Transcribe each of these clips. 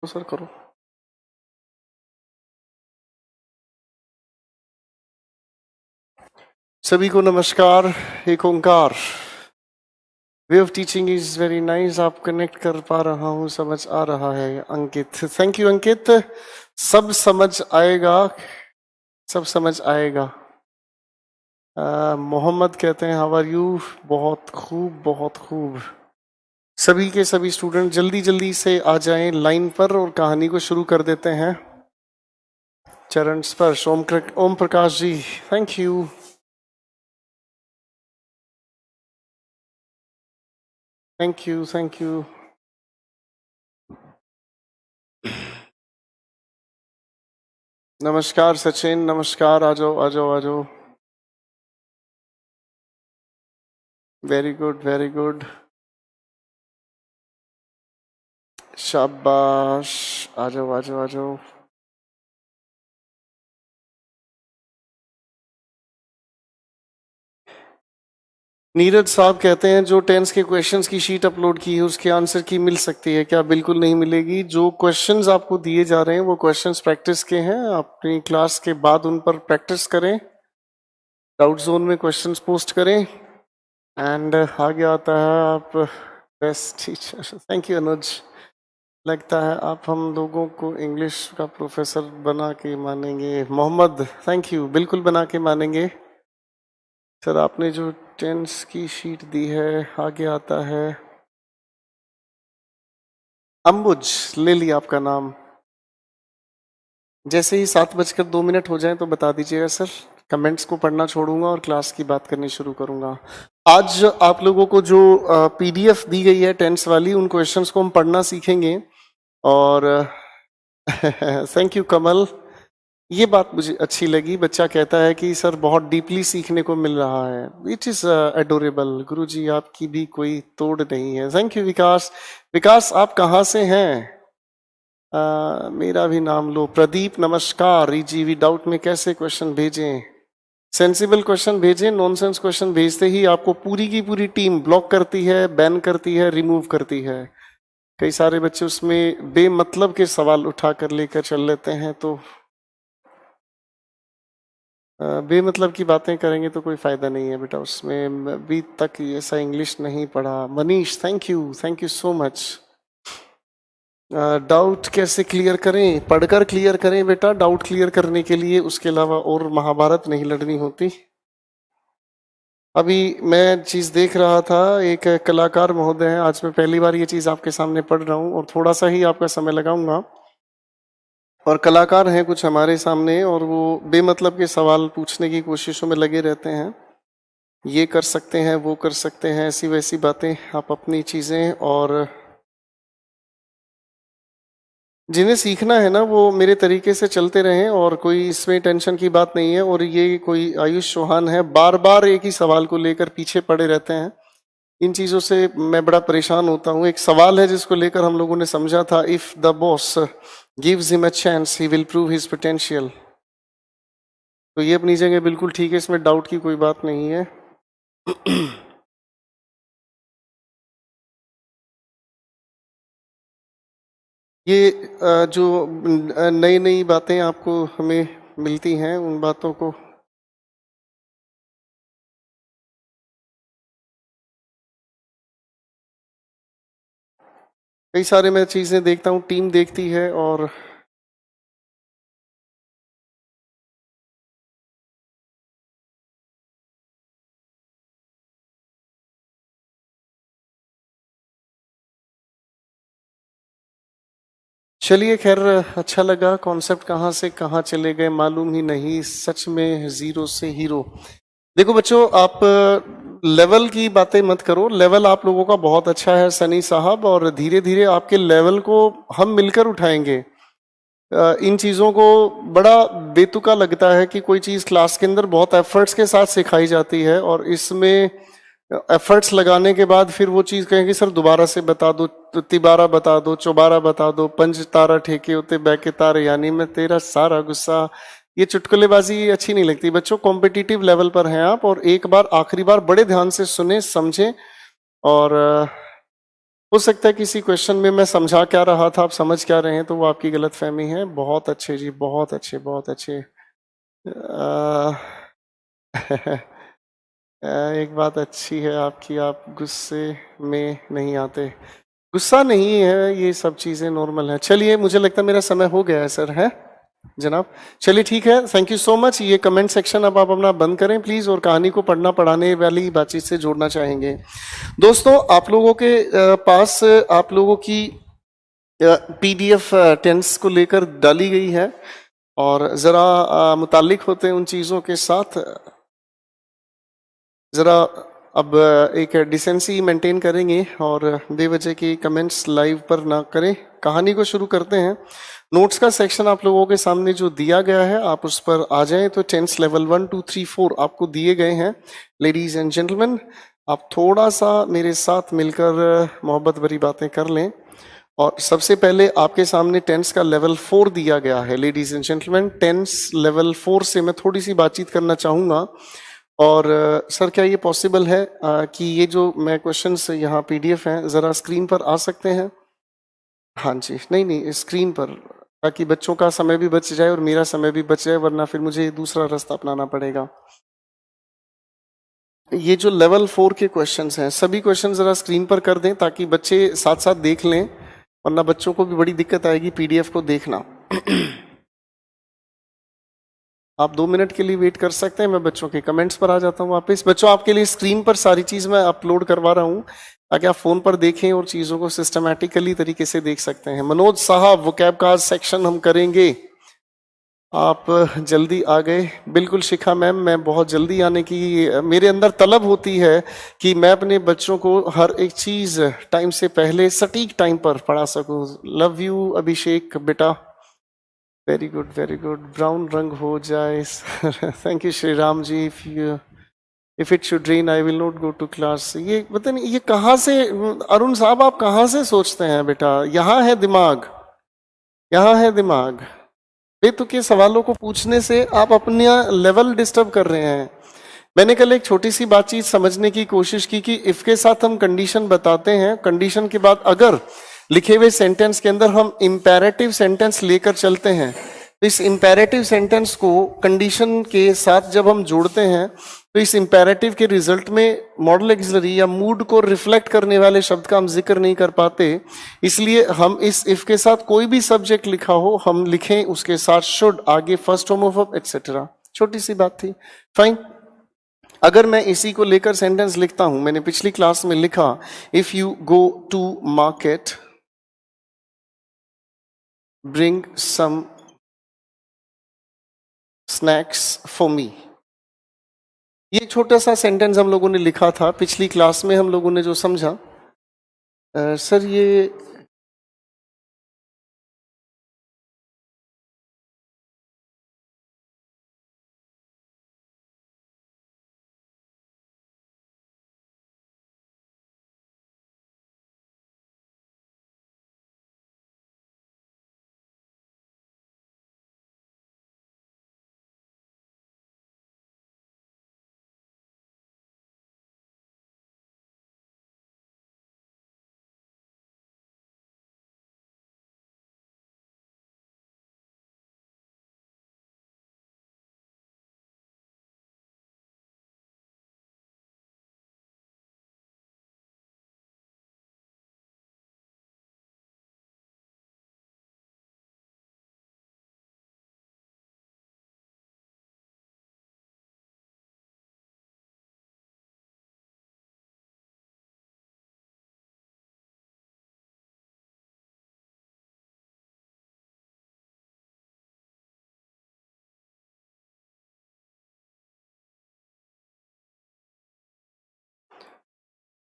तो सर करो। सभी को नमस्कार। एक ओंकार। Way of teaching is very nice. आप कनेक्ट कर पा रहा हूँ, समझ आ रहा है। Ankit, thank you Ankit. सब समझ आएगा, सब समझ आएगा। मोहम्मद कहते हैं हाउ आर यू। बहुत खूब, बहुत खूब। सभी के सभी स्टूडेंट जल्दी जल्दी से आ जाएं लाइन पर और कहानी को शुरू कर देते हैं। चरण स्पर्श। Om Prakash ji, thank you. Thank you, thank you. नमस्कार सचिन, नमस्कार। आ जाओ आ जाओ आ जाओ। Very good, very good. शाबाश। आ जाओ आ जाओ आ जाओ। नीरज साहब कहते हैं जो टेंस के क्वेश्चंस की शीट अपलोड की है उसके आंसर की मिल सकती है क्या? बिल्कुल नहीं मिलेगी। जो क्वेश्चंस आपको दिए जा रहे हैं वो क्वेश्चंस प्रैक्टिस के हैं। अपनी क्लास के बाद उन पर प्रैक्टिस करें, डाउट जोन में क्वेश्चंस पोस्ट करें। एंड आगे आता है आप बेस्ट टीचर। थैंक यू अनुज। लगता है आप हम लोगों को इंग्लिश का प्रोफेसर बना के मानेंगे। Mohammad, thank you. बिल्कुल बना के मानेंगे सर। आपने जो टेंस की शीट दी है, आगे आता है अंबुज। ले लिया आपका नाम। जैसे ही 7:02 हो जाए तो बता दीजिएगा सर। कमेंट्स को पढ़ना छोड़ूंगा और क्लास की बात करनी शुरू करूंगा। आज आप लोगों को जो पीडीएफ दी गई है टेंस वाली, उन क्वेश्चंस को हम पढ़ना सीखेंगे। और थैंक यू कमल। ये बात मुझे अच्छी लगी। बच्चा कहता है कि सर बहुत डीपली सीखने को मिल रहा है। It is adorable. गुरुजी आपकी भी कोई तोड़ नहीं है। थैंक यू विकास। विकास आप कहाँ से हैं? मेरा भी नाम लो। प्रदीप, नमस्कार। ईजीवी डाउट में कैसे क्वेश्चन भेजें? सेंसिबल क्वेश्चन भेजें। नॉनसेंस क्वेश्चन भेजते ही आपको पूरी की पूरी टीम ब्लॉक करती है, बैन करती है, रिमूव करती है। कई सारे बच्चे उसमें बेमतलब के सवाल उठा कर लेकर चल लेते हैं, तो बेमतलब की बातें करेंगे तो कोई फायदा नहीं है बेटा उसमें। अभी तक ऐसा इंग्लिश नहीं पढ़ा। Manish, thank you so much. Doubt कैसे क्लियर करें? पढ़कर क्लियर करें बेटा। डाउट क्लियर करने के लिए उसके अलावा और महाभारत नहीं लड़नी होती। अभी मैं चीज देख रहा था, एक कलाकार महोदय है, आज मैं पहली बार ये चीज आपके सामने पढ़ रहा हूँ और थोड़ा सा ही आपका समय लगाऊंगा। और कलाकार हैं कुछ हमारे सामने और वो बेमतलब के सवाल पूछने की कोशिशों में लगे रहते हैं। ये कर सकते हैं, वो कर सकते हैं, ऐसी वैसी बातें। आप अपनी चीजें, और जिन्हें सीखना है ना वो मेरे तरीके से चलते रहें और कोई इसमें टेंशन की बात नहीं है। और ये कोई आयुष चौहान है, बार बार एक ही सवाल को लेकर पीछे पड़े रहते हैं। इन चीजों से मैं बड़ा परेशान होता हूँ। एक सवाल है जिसको लेकर हम लोगों ने समझा था, if the boss gives him a chance he will prove his potential. तो ये अपनी जगह बिल्कुल ठीक है, इसमें डाउट की कोई बात नहीं है। ये जो नई नई बातें आपको हमें मिलती हैं, उन बातों को कई सारे मैं चीजें देखता हूँ, टीम देखती है। और चलिए खैर, अच्छा लगा। कॉन्सेप्ट कहाँ से कहाँ चले गए मालूम ही नहीं। सच में जीरो से हीरो। देखो बच्चों, आप लेवल की बातें मत करो। लेवल आप लोगों का बहुत अच्छा है सनी साहब, और धीरे धीरे आपके लेवल को हम मिलकर उठाएंगे। इन चीज़ों को बड़ा बेतुका लगता है कि कोई चीज़ क्लास के अंदर बहुत एफर्ट्स के साथ सिखाई जाती है और इसमें एफर्ट्स लगाने के बाद फिर वो चीज़ कहेंगे सर दोबारा से बता दो, तिबारा बता दो, चौबारा बता दो, पंच तारा ठेके होते बैके तारे, यानी मैं तेरा सारा गुस्सा। ये चुटकुलेबाजी अच्छी नहीं लगती बच्चों। कॉम्पिटिटिव लेवल पर हैं आप, और एक बार आखिरी बार बड़े ध्यान से सुने समझें। और हो सकता है किसी क्वेश्चन में मैं समझा क्या रहा था, आप समझ क्या रहे हैं, तो वो आपकी गलत फहमी है। बहुत अच्छे जी, बहुत अच्छे, बहुत अच्छे। एक बात अच्छी है आपकी, आप गुस्से में नहीं आते। गुस्सा नहीं है, ये सब चीजें नॉर्मल है। चलिए, मुझे लगता है मेरा समय हो गया है सर, है जनाब? चलिए ठीक है, थैंक यू सो मच। ये कमेंट सेक्शन अब आप अपना बंद करें प्लीज, और कहानी को पढ़ना पढ़ाने वाली बातचीत से जोड़ना चाहेंगे। दोस्तों, आप लोगों के पास आप लोगों की पीडीएफ टेंस को लेकर डाली गई है, और जरा मुताल्लिक होते हैं उन चीजों के साथ। जरा अब एक डिसेंसी मेंटेन करेंगे और बेवजह की कमेंट्स लाइव पर ना करें। कहानी को शुरू करते हैं। नोट्स का सेक्शन आप लोगों के सामने जो दिया गया है, आप उस पर आ जाएं। तो टेंस लेवल 1 2 3 4 आपको दिए गए हैं। लेडीज एंड जेंटलमैन, आप थोड़ा सा मेरे साथ मिलकर मोहब्बत भरी बातें कर लें। और सबसे पहले आपके सामने टेंस का लेवल 4 दिया गया है। Ladies and gentleman, tense level 4 से मैं थोड़ी सी बातचीत करना चाहूँगा। और सर, क्या ये पॉसिबल है कि ये जो मैं क्वेश्चंस यहाँ पीडीएफ हैं ज़रा स्क्रीन पर आ सकते हैं? हाँ जी, नहीं स्क्रीन पर, ताकि बच्चों का समय भी बच जाए और मेरा समय भी बच जाए, वरना फिर मुझे दूसरा रास्ता अपनाना पड़ेगा। ये जो लेवल 4 के क्वेश्चंस हैं, सभी क्वेश्चन ज़रा स्क्रीन पर कर दें ताकि बच्चे साथ साथ देख लें, वरना बच्चों को भी बड़ी दिक्कत आएगी पीडीएफ को देखना। आप 2 मिनट के लिए वेट कर सकते हैं, मैं बच्चों के कमेंट्स पर आ जाता हूँ वापस। बच्चों, आपके लिए स्क्रीन पर सारी चीज़ मैं अपलोड करवा रहा हूँ ताकि आप फ़ोन पर देखें और चीज़ों को सिस्टमैटिकली तरीके से देख सकते हैं। मनोज साहब, वोकैब का सेक्शन हम करेंगे, आप जल्दी आ गए। बिल्कुल शिखा मैम, मैं बहुत जल्दी आने की मेरे अंदर तलब होती है कि मैं अपने बच्चों को हर एक चीज़ टाइम से पहले सटीक टाइम पर पढ़ा सकूँ। लव यू अभिषेक बेटा, very good very good. Brown रंग हो जाए thank you Shri Ram ji. If it should rain I will not go to class. ये पता नहीं ये कहाँ से, अरुण साहब आप कहाँ से सोचते हैं बेटा? यहाँ है दिमाग, यहाँ है दिमाग। बेतुके सवालों को पूछने से आप अपना लेवल डिस्टर्ब कर रहे हैं। मैंने कल एक छोटी सी बातचीत समझने की कोशिश की कि इफ के साथ हम कंडीशन बताते हैं, कंडीशन के बाद अगर लिखे हुए सेंटेंस के अंदर हम इंपेरेटिव सेंटेंस लेकर चलते हैं, तो इस इंपेरेटिव सेंटेंस को कंडीशन के साथ जब हम जोड़ते हैं, तो इस इंपेरेटिव के रिजल्ट में मॉडल ऑक्सिलरी या मूड को रिफ्लेक्ट करने वाले शब्द का हम जिक्र नहीं कर पाते। इसलिए हम इस इफ के साथ कोई भी सब्जेक्ट लिखा हो, हम लिखें उसके साथ शुड, आगे first form of verb etcetera. छोटी सी बात थी, फाइन। अगर मैं इसी को लेकर सेंटेंस लिखता हूं, मैंने पिछली क्लास में लिखा, if you go to market bring some snacks for me. ये छोटा सा सेंटेंस हम लोगों ने लिखा था पिछली क्लास में। हम लोगों ने जो समझा, सर ये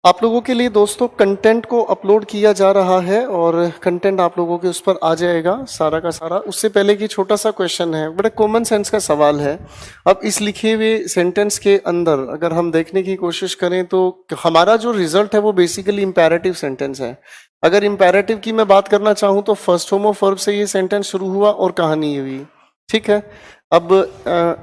आप लोगों के लिए दोस्तों कंटेंट को अपलोड किया जा रहा है और कंटेंट आप लोगों के उस पर आ जाएगा सारा का सारा। उससे पहले कि छोटा सा क्वेश्चन है, बड़ा कॉमन सेंस का सवाल है। अब इस लिखे हुए सेंटेंस के अंदर अगर हम देखने की कोशिश करें तो हमारा जो रिजल्ट है वो बेसिकली इंपेरेटिव सेंटेंस है। अगर इंपेरेटिव की मैं बात करना चाहूँ तो फर्स्ट फॉर्म ऑफ वर्ब से ये सेंटेंस शुरू हुआ और कहानी हुई। ठीक है। अब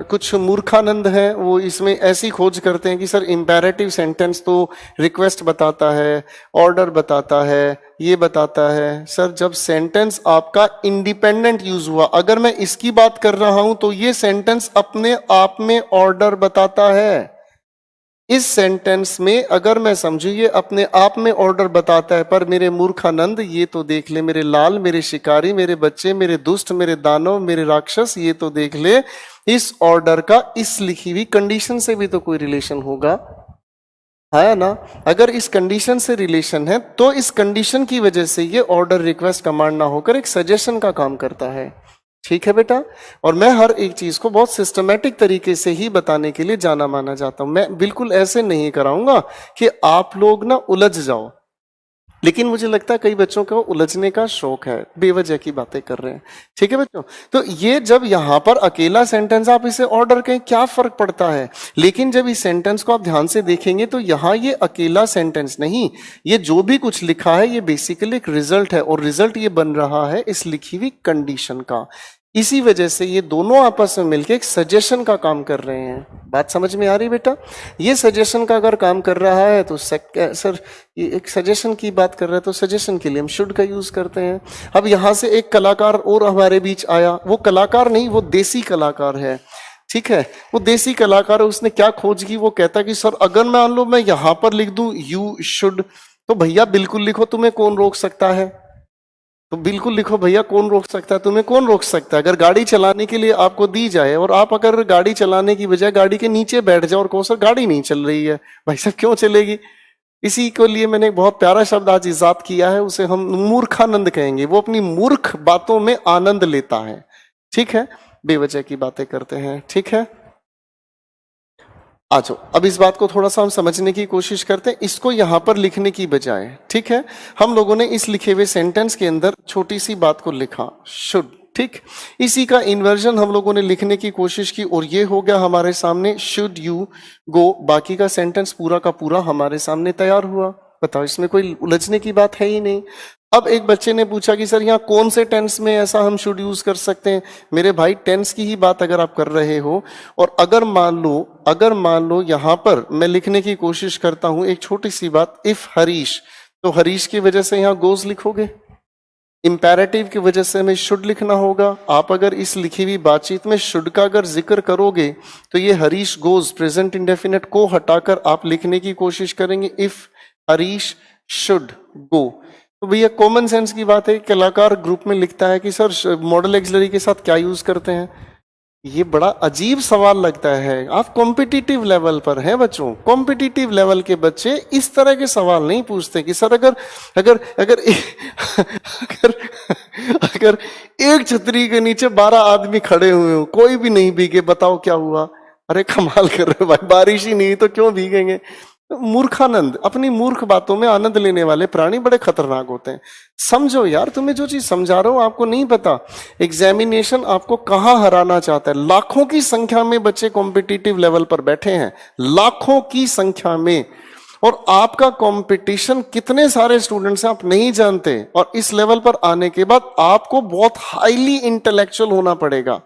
कुछ मूर्खानंद हैं, वो इसमें ऐसी खोज करते हैं कि सर इंपेरेटिव सेंटेंस तो रिक्वेस्ट बताता है, ऑर्डर बताता है, ये बताता है। सर जब सेंटेंस आपका इंडिपेंडेंट यूज हुआ, अगर मैं इसकी बात कर रहा हूं तो ये सेंटेंस अपने आप में ऑर्डर बताता है। इस सेंटेंस में अगर मैं समझू ये अपने आप में ऑर्डर बताता है, पर मेरे मूर्खानंद ये तो देख ले, मेरे लाल, मेरे शिकारी, मेरे बच्चे, मेरे दुष्ट, मेरे दानव, मेरे राक्षस, ये तो देख ले, इस ऑर्डर का इस लिखी हुई कंडीशन से भी तो कोई रिलेशन होगा, है ना। अगर इस कंडीशन से रिलेशन है तो इस कंडीशन की वजह से ये ऑर्डर रिक्वेस्ट कमांड ना होकर एक सजेशन का काम करता है। ठीक है बेटा। और मैं हर एक चीज को बहुत सिस्टमेटिक तरीके से ही बताने के लिए जाना माना जाता हूं। मैं बिल्कुल ऐसे नहीं कराऊंगा कि आप लोग ना उलझ जाओ, लेकिन मुझे लगता है कई बच्चों को उलझने का शौक है, बेवजह की बातें कर रहे हैं। ठीक है बच्चों। तो ये जब यहां पर अकेला सेंटेंस आप इसे ऑर्डर कहें क्या फर्क पड़ता है, लेकिन जब इस सेंटेंस को आप ध्यान से देखेंगे तो यहां ये अकेला सेंटेंस नहीं, ये जो भी कुछ लिखा है ये बेसिकली एक रिजल्ट है, और रिजल्ट ये बन रहा है इस लिखी हुई कंडीशन का। इसी वजह से ये दोनों आपस में मिलकर एक सजेशन का काम कर रहे हैं। बात समझ में आ रही बेटा। ये सजेशन का अगर काम कर रहा है तो सर ये एक सजेशन की बात कर रहा है तो सजेशन के लिए हम शुड का यूज करते हैं। अब यहां से एक कलाकार और हमारे बीच आया, वो कलाकार नहीं, वो देसी कलाकार है। ठीक है, वो देसी कलाकार है, उसने क्या खोज की, वो कहता कि सर अगर मान लो मैं यहां पर लिख दूं यू शुड, तो भैया बिल्कुल लिखो, तुम्हें कौन रोक सकता है। तो बिल्कुल लिखो भैया, कौन रोक सकता है, तुम्हें कौन रोक सकता है। अगर गाड़ी चलाने के लिए आपको दी जाए और आप अगर गाड़ी चलाने की बजाय गाड़ी के नीचे बैठ जाओ और कहो सर गाड़ी नहीं चल रही है, भाई साहब क्यों चलेगी। इसी के लिए मैंने एक बहुत प्यारा शब्द आज इजाद किया है, उसे हम मूर्खानंद कहेंगे। वो अपनी मूर्ख बातों में आनंद लेता है। ठीक है, बेवजह की बातें करते हैं। ठीक है, आ जाओ अब इस बात को थोड़ा सा हम समझने की कोशिश करते हैं, इसको यहां पर लिखने की बजाय। ठीक है, हम लोगों ने इस लिखे हुए सेंटेंस के अंदर छोटी सी बात को लिखा शुड। ठीक, इसी का इन्वर्जन हम लोगों ने लिखने की कोशिश की और ये हो गया हमारे सामने शुड यू गो। बाकी का सेंटेंस पूरा का पूरा हमारे सामने तैयार हुआ। बताओ, इसमें कोई उलझने की बात है ही नहीं। अब एक बच्चे ने पूछा कि सर यहाँ कौन से टेंस में ऐसा हम शुड यूज कर सकते हैं। मेरे भाई, टेंस की ही बात अगर आप कर रहे हो, और अगर मान लो यहां पर मैं लिखने की कोशिश करता हूं एक छोटी सी बात, इफ हरीश, तो हरीश की वजह से यहां गोज लिखोगे। इंपेरेटिव की वजह से हमें शुड लिखना होगा। आप अगर इस लिखी हुई बातचीत में शुड का अगर जिक्र करोगे तो ये हरीश गोज प्रेजेंट इंडेफिनेट को हटाकर आप लिखने की कोशिश करेंगे इफ हरीश शुड गो। तो भैया कॉमन सेंस की बात है, कलाकार ग्रुप में लिखता है कि सर मॉडल एक्सिलरी के साथ क्या यूज करते हैं। ये बड़ा अजीब सवाल लगता है। आप कॉम्पिटिटिव लेवल पर हैं बच्चों, कॉम्पिटिटिव लेवल के बच्चे इस तरह के सवाल नहीं पूछते कि सर अगर अगर अगर अगर अगर एक छतरी के नीचे 12 आदमी खड़े हुए हो, कोई भी नहीं भीगे, बताओ क्या हुआ। अरे कमाल कर रहे हो भाई, बारिश ही नहीं तो क्यों भीगेंगे। मूर्खानंद, अपनी मूर्ख बातों में आनंद लेने वाले प्राणी बड़े खतरनाक होते हैं। समझो यार, तुम्हें जो चीज समझा रहा हूं आपको नहीं पता, एग्जामिनेशन आपको कहां हराना चाहता है। लाखों की संख्या में बच्चे कॉम्पिटिटिव लेवल पर बैठे हैं, लाखों की संख्या में, और आपका कंपटीशन कितने सारे स्टूडेंट्स हैं आप नहीं जानते। और इस लेवल पर आने के बाद आपको बहुत हाईली इंटेलेक्चुअल होना पड़ेगा,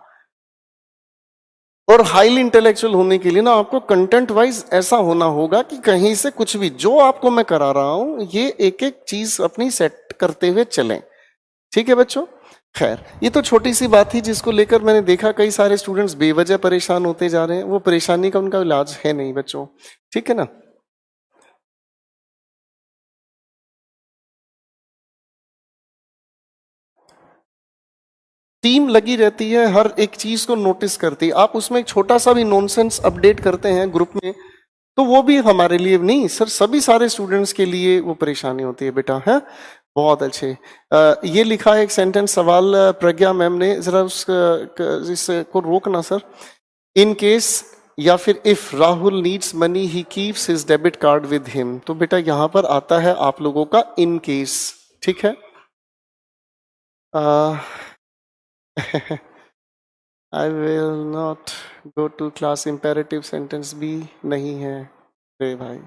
और हाईली इंटेलेक्चुअल होने के लिए ना आपको कंटेंट वाइज ऐसा होना होगा कि कहीं से कुछ भी जो आपको मैं करा रहा हूं ये एक एक चीज अपनी सेट करते हुए चलें। ठीक है बच्चों। खैर, ये तो छोटी सी बात थी जिसको लेकर मैंने देखा कई सारे स्टूडेंट्स बेवजह परेशान होते जा रहे हैं। वो परेशानी का उनका इलाज है नहीं बच्चों। ठीक है ना। टीम लगी रहती है, हर एक चीज को नोटिस करती है। आप उसमें एक छोटा सा भी नॉनसेंस अपडेट करते हैं ग्रुप में तो वो भी हमारे लिए नहीं सर, सभी सारे स्टूडेंट्स के लिए वो परेशानी होती है बेटा। है बहुत अच्छे। ये लिखा है एक सेंटेंस सवाल प्रज्ञा मैम ने, जरा इसको रोकना सर। इन केस या फिर if Rahul needs money he keeps his debit card with him. तो बेटा यहां पर आता है आप लोगों का इन केस। ठीक है। I will not go to class, imperative sentence भी नहीं है रे भाई।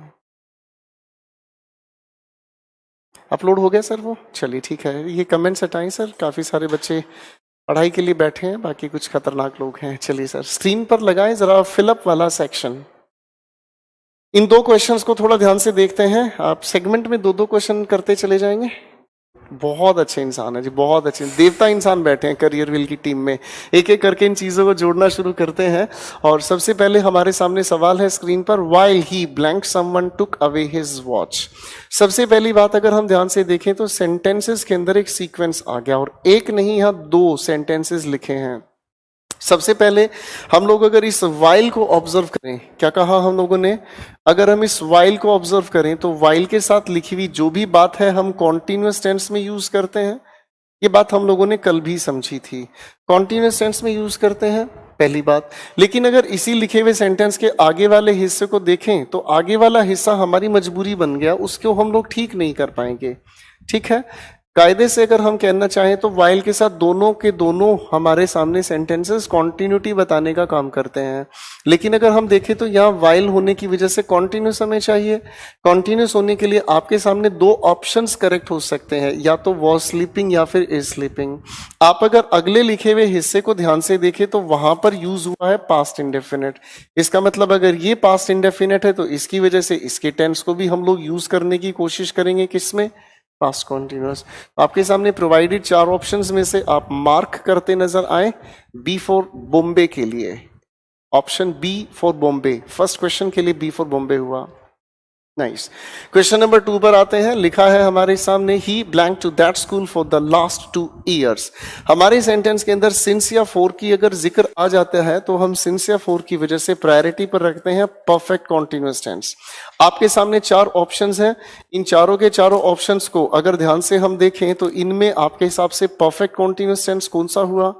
अपलोड हो गया सर वो, चलिए ठीक है। ये कमेंट्स हटाएं सर, काफी सारे बच्चे पढ़ाई के लिए बैठे हैं, बाकी कुछ खतरनाक लोग हैं। चलिए सर स्क्रीन पर लगाएं जरा फिलअप वाला सेक्शन। इन 2 क्वेश्चंस को थोड़ा ध्यान से देखते हैं। आप सेगमेंट में 2-2 क्वेश्चन करते चले जाएंगे। बहुत अच्छे इंसान है जी, बहुत अच्छे देवता इंसान बैठे हैं करियर व्हील की टीम में। एक एक करके इन चीजों को जोड़ना शुरू करते हैं। और सबसे पहले हमारे सामने सवाल है स्क्रीन पर, while he blank someone took away his watch. सबसे पहली बात अगर हम ध्यान से देखें तो सेंटेंसेस के अंदर एक सीक्वेंस आ गया और एक नहीं यहां 2 सेंटेंसेस लिखे हैं। सबसे पहले हम लोग अगर इस वाइल को ऑब्जर्व करें, क्या कहा हम लोगों ने, अगर हम इस वाइल को ऑब्जर्व करें तो वाइल के साथ लिखी हुई जो भी बात है हम कॉन्टिन्यूअस टेंस में यूज करते हैं। ये बात हम लोगों ने कल भी समझी थी, कॉन्टिन्यूअस टेंस में यूज करते हैं पहली बात। लेकिन अगर इसी लिखे हुए सेंटेंस के आगे वाले हिस्से को देखें तो आगे वाला हिस्सा हमारी मजबूरी बन गया, उसको हम लोग ठीक नहीं कर पाएंगे। ठीक है, कायदे से अगर हम कहना चाहें तो वाइल के साथ दोनों के दोनों हमारे सामने सेंटेंसेस कॉन्टिन्यूटी बताने का काम करते हैं। लेकिन अगर हम देखें तो यहाँ वाइल होने की वजह से कॉन्टिन्यूस हमें चाहिए। कॉन्टिन्यूस होने के लिए आपके सामने 2 ऑप्शंस करेक्ट हो सकते हैं, या तो वॉज स्लीपिंग या फिर इज स्लीपिंग। आप अगर अगले लिखे हुए हिस्से को ध्यान से देखें तो वहां पर यूज हुआ है पास्ट इंडेफिनिट। इसका मतलब अगर ये पास्ट इंडेफिनिट है तो इसकी वजह से इसके टेंस को भी हम लोग यूज करने की कोशिश करेंगे, किसमें, पास्ट कॉन्टिन्यूअस। आपके सामने प्रोवाइडेड 4 ऑप्शंस में से आप मार्क करते नजर आए। बी फॉर बॉम्बे के लिए option B for Bombay, first question के लिए बी फॉर बॉम्बे हुआ। नाइस। क्वेश्चन नंबर 2 पर आते हैं। लिखा है हमारे सामने, he blank to that school for the last 2 years। हमारे सेंटेंस के अंदर सिंस या फॉर की अगर जिक्र आ जाता है तो हम सिंस या फॉर की वजह से प्रायोरिटी पर रखते हैं परफेक्ट कॉन्टिन्यूअस टेंस। आपके सामने 4 ऑप्शंस हैं। इन चारों के चारों ऑप्शंस को अगर ध्यान से हम देखें तो इनमें आपके हिसाब से परफेक्ट कॉन्टिन्यूअस टेंस कौन सा हुआ,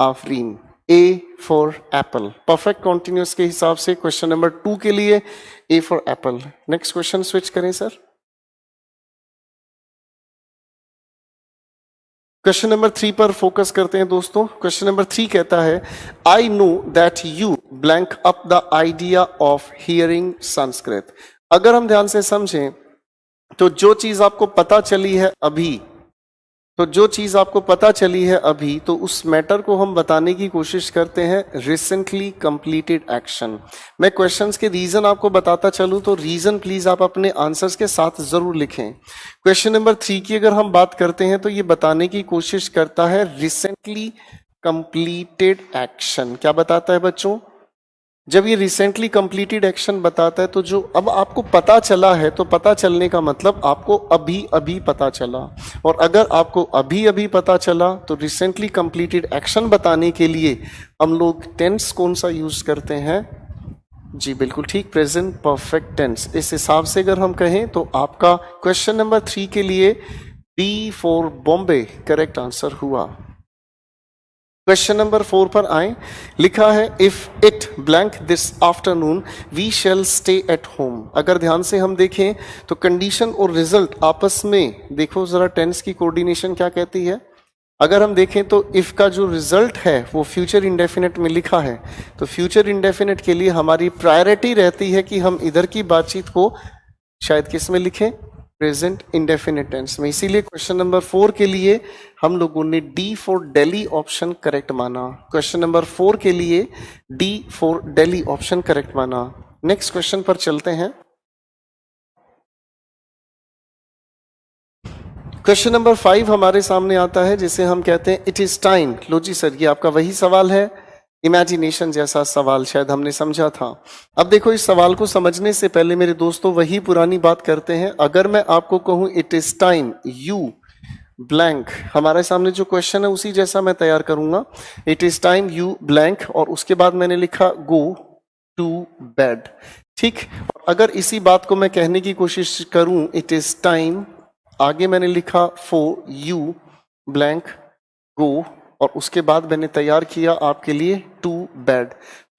आफरीन, ए फॉर एप्पल। परफेक्ट कॉन्टिन्यूअस के हिसाब से क्वेश्चन नंबर 2 के लिए ए for Apple. Next question switch करें सर। क्वेश्चन नंबर 3 पर फोकस करते हैं दोस्तों। क्वेश्चन नंबर 3 कहता है, I know that you blank up the idea of hearing Sanskrit. अगर हम ध्यान से समझें तो जो चीज आपको पता चली है अभी, तो उस मैटर को हम बताने की कोशिश करते हैं रिसेंटली कंप्लीटेड एक्शन। मैं क्वेश्चंस के रीजन आपको बताता चलूं तो रीजन प्लीज आप अपने आंसर्स के साथ जरूर लिखें। क्वेश्चन नंबर 3 की अगर हम बात करते हैं तो ये बताने की कोशिश करता है रिसेंटली कंप्लीटेड एक्शन। क्या बताता है बच्चों, जब ये रिसेंटली कंप्लीटेड एक्शन बताता है तो जो अब आपको पता चला है, तो पता चलने का मतलब आपको अभी अभी पता चला। और अगर आपको अभी अभी पता चला तो रिसेंटली कंप्लीटेड एक्शन बताने के लिए हम लोग टेंस कौन सा यूज करते हैं, जी बिल्कुल ठीक, प्रेजेंट परफेक्ट टेंस। इस हिसाब से अगर हम कहें तो आपका क्वेश्चन नंबर 3 के लिए B for Bombay correct answer हुआ। क्वेश्चन नंबर 4 पर आए। लिखा है, if it blank this afternoon we shall stay at home. अगर ध्यान से हम देखें तो कंडीशन और रिजल्ट आपस में देखो जरा, टेंस की कोऑर्डिनेशन क्या कहती है। अगर हम देखें तो इफ का जो रिजल्ट है वो फ्यूचर इंडेफिनिट में लिखा है, तो फ्यूचर इंडेफिनिट के लिए हमारी प्रायोरिटी रहती है कि हम इधर की बातचीत को शायद किस में लिखें, प्रेजेंट इंडेफिनिट टेंस में। इसीलिए क्वेश्चन नंबर 4 के लिए हम लोगों ने D for Delhi option correct माना। क्वेश्चन नंबर 4 के लिए D for Delhi option correct माना। नेक्स्ट क्वेश्चन पर चलते हैं। क्वेश्चन नंबर 5 हमारे सामने आता है जिसे हम कहते हैं इट इज टाइम। लो जी सर, ये आपका वही सवाल है, इमेजिनेशन जैसा सवाल शायद हमने समझा था। अब देखो, इस सवाल को समझने से पहले मेरे दोस्तों वही पुरानी बात करते हैं। अगर मैं आपको कहूं it is time you blank, हमारे सामने जो क्वेश्चन है उसी जैसा मैं तैयार करूंगा। It is time you blank और उसके बाद मैंने लिखा गो टू बेड। ठीक, अगर इसी बात को मैं कहने की कोशिश करूं, इट इज टाइम, आगे मैंने लिखा फॉर यू ब्लैंक गो और उसके बाद मैंने तैयार किया आपके लिए टू बेड।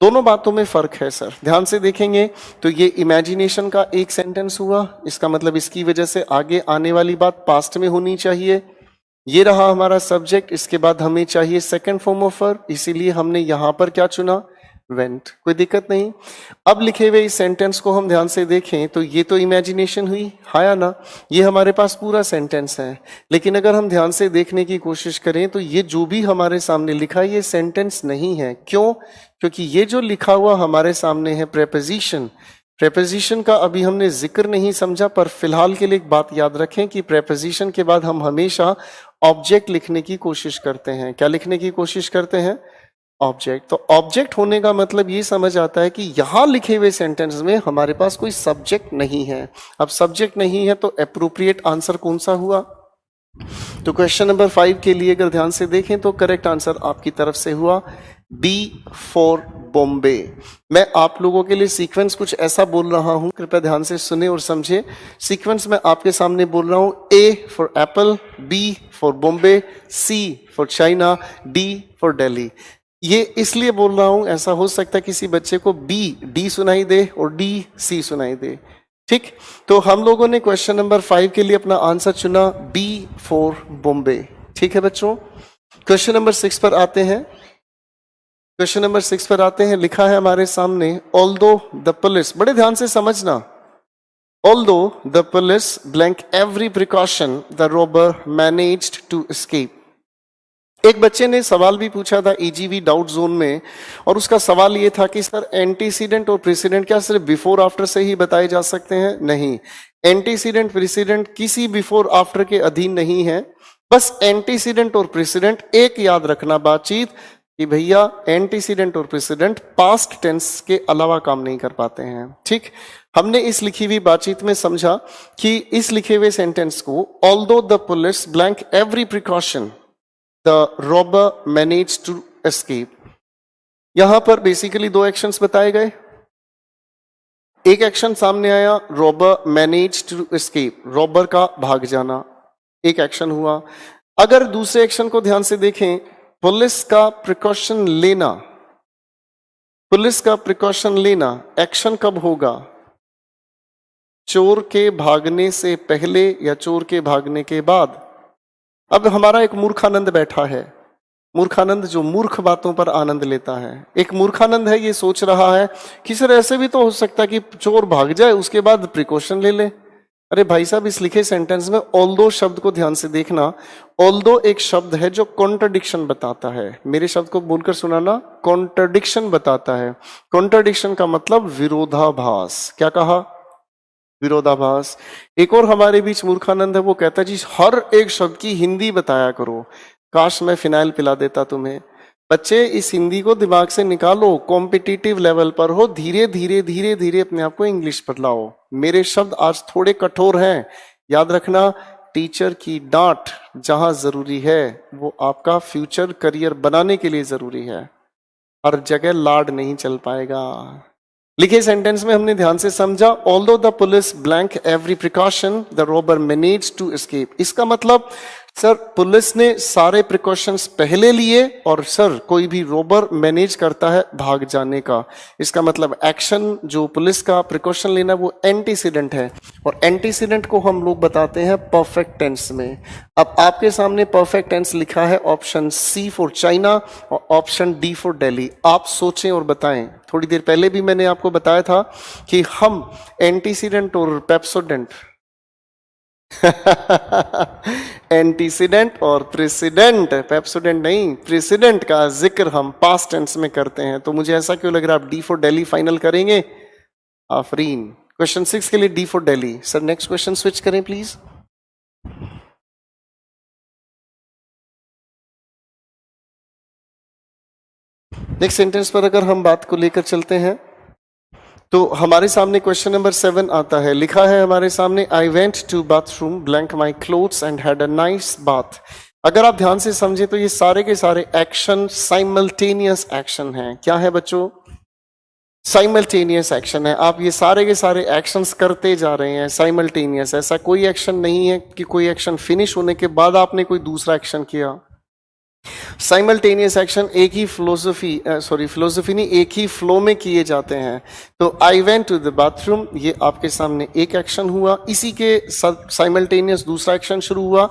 दोनों बातों में फर्क है सर। ध्यान से देखेंगे तो ये इमेजिनेशन का एक सेंटेंस हुआ, इसका मतलब इसकी वजह से आगे आने वाली बात पास्ट में होनी चाहिए। ये रहा हमारा सब्जेक्ट, इसके बाद हमें चाहिए सेकंड फॉर्म ऑफ वर्ब, इसीलिए हमने यहां पर क्या चुना, वेंट, कोई दिक्कत नहीं। अब लिखे हुए इस सेंटेंस को हम ध्यान से देखें तो ये तो इमेजिनेशन हुई, हाँ या ना? ये हमारे पास पूरा सेंटेंस है, लेकिन अगर हम ध्यान से देखने की कोशिश करें तो ये जो भी हमारे सामने लिखा है ये सेंटेंस नहीं है। क्यों? क्योंकि ये जो लिखा हुआ हमारे सामने है प्रेपोजिशन, प्रेपोजिशन का अभी हमने जिक्र नहीं समझा, पर फिलहाल के लिए एक बात याद रखें कि प्रेपोजिशन के बाद हम हमेशा ऑब्जेक्ट लिखने की कोशिश करते हैं। क्या लिखने की कोशिश करते हैं? ऑब्जेक्ट। तो ऑब्जेक्ट होने का मतलब ये समझ आता है कि यहां लिखे हुए सेंटेंस में हमारे पास कोई सब्जेक्ट नहीं है। अब सब्जेक्ट नहीं है तो एप्रोप्रिएट आंसर कौन सा हुआ? तो क्वेश्चन नंबर 5 के लिए अगर ध्यान से देखें तो करेक्ट आंसर आपकी तरफ से हुआ बी फॉर बॉम्बे। मैं आप लोगों के लिए सीक्वेंस कुछ ऐसा बोल रहा हूं, कृपया ध्यान से सुने और समझे। सीक्वेंस में आपके सामने बोल रहा हूं, A for apple, B for Bombay, C for China, D for Delhi. ये इसलिए बोल रहा हूं, ऐसा हो सकता है किसी बच्चे को बी डी सुनाई दे और डी सी सुनाई दे। ठीक, तो हम लोगों ने क्वेश्चन नंबर 5 के लिए अपना आंसर चुना बी फॉर बॉम्बे। ठीक है बच्चों, क्वेश्चन नंबर 6 पर आते हैं। क्वेश्चन नंबर 6 पर आते हैं, लिखा है हमारे सामने, ऑल्दो द पुलिस, बड़े ध्यान से समझना, although the police blank every precaution the robber managed to escape. एक बच्चे ने सवाल भी पूछा था ईजीवी डाउट जोन में, और उसका सवाल ये था कि सर एंटीसीडेंट और प्रेसिडेंट क्या सिर्फ बिफोर आफ्टर से ही बताए जा सकते हैं? नहीं, एंटीसीडेंट प्रेसिडेंट किसी बिफोर आफ्टर के अधीन नहीं है। बस एंटीसीडेंट और प्रेसिडेंट एक याद रखना बातचीत कि भैया एंटीसीडेंट और प्रेसिडेंट पास्ट टेंस के अलावा काम नहीं कर पाते हैं। ठीक, हमने इस लिखी हुई बातचीत में समझा कि इस लिखे हुए सेंटेंस को although the police blank every precaution the robber manage to escape, यहां पर बेसिकली दो एक्शंस बताए गए। एक एक्शन सामने आया, robber manage to escape, robber का भाग जाना, एक एक्शन हुआ। अगर दूसरे एक्शन को ध्यान से देखें, पुलिस का प्रिकॉशन लेना, पुलिस का प्रिकॉशन लेना, एक्शन कब होगा? चोर के भागने से पहले या चोर के भागने के बाद। अब हमारा एक मूर्खानंद बैठा है, मूर्खानंद जो मूर्ख बातों पर आनंद लेता है। एक मूर्खानंद है, ये सोच रहा है कि सर ऐसे भी तो हो सकता है कि चोर भाग जाए उसके बाद प्रिकॉशन ले ले। अरे भाई साहब, इस लिखे सेंटेंस में ऑल्दो शब्द को ध्यान से देखना। ऑल्दो एक शब्द है जो कॉन्ट्रडिक्शन बताता है। मेरे शब्द को बोलकर सुनाना, कॉन्ट्रडिक्शन बताता है। कॉन्ट्रडिक्शन का मतलब विरोधाभास। क्या कहा? विरोधाभास। एक और हमारे बीच मूर्खानंद है, वो कहता है जी हर एक शब्द की हिंदी बताया करो। काश मैं फिनाइल पिला देता तुम्हें। बच्चे, इस हिंदी को दिमाग से निकालो, कॉम्पिटिटिव लेवल पर हो, धीरे धीरे धीरे धीरे अपने आप को इंग्लिश पर लाओ। मेरे शब्द आज थोड़े कठोर हैं, याद रखना। टीचर की डांट जहां जरूरी है वो आपका फ्यूचर करियर बनाने के लिए जरूरी है, हर जगह लाड नहीं चल पाएगा। लिखे सेंटेंस में हमने ध्यान से समझा, although the police blank every precaution the robber manage to escape. इसका मतलब सर पुलिस ने सारे प्रिकॉशंस पहले लिए और सर कोई भी रॉबर मैनेज करता है भाग जाने का। इसका मतलब एक्शन जो पुलिस का प्रिकॉशन लेना वो एंटीसीडेंट है, और एंटीसीडेंट को हम लोग बताते हैं परफेक्ट टेंस में। अब आपके सामने परफेक्ट टेंस लिखा है ऑप्शन सी फॉर चाइना और ऑप्शन डी फॉर दिल्ली। आप सोचें और बताएं। थोड़ी देर पहले भी मैंने आपको बताया था कि हम एंटीसीडेंट और पेप्सोडेंट एंटीसीडेंट और प्रेसिडेंट, पेप्सोडेंट नहीं, प्रेसिडेंट का जिक्र हम पास्ट टेंस में करते हैं। तो मुझे ऐसा क्यों लग रहा है आप डी फॉर दिल्ली फाइनल करेंगे? आफरीन। क्वेश्चन 6 के लिए D for Delhi. Sir next question switch करें प्लीज। नेक्स्ट सेंटेंस पर अगर हम बात को लेकर चलते हैं तो हमारे सामने क्वेश्चन नंबर 7 आता है। लिखा है हमारे सामने, I went to bathroom blank my clothes and had a nice bath. अगर आप ध्यान से समझे तो ये सारे के सारे एक्शन साइमल्टेनियस एक्शन हैं। क्या है बच्चों? साइमल्टेनियस एक्शन है। आप ये सारे के सारे एक्शंस करते जा रहे हैं साइमल्टेनियस। ऐसा कोई एक्शन नहीं है कि कोई एक्शन फिनिश होने के बाद आपने कोई दूसरा एक्शन किया। साइमल्टेनियस एक्शन एक ही फिलोसफी नहीं, एक ही फ्लो में किए जाते हैं। तो I went to the bathroom, ये आपके सामने एक एक्शन हुआ। इसी के साइमल्टेनियस दूसरा एक्शन शुरू हुआ,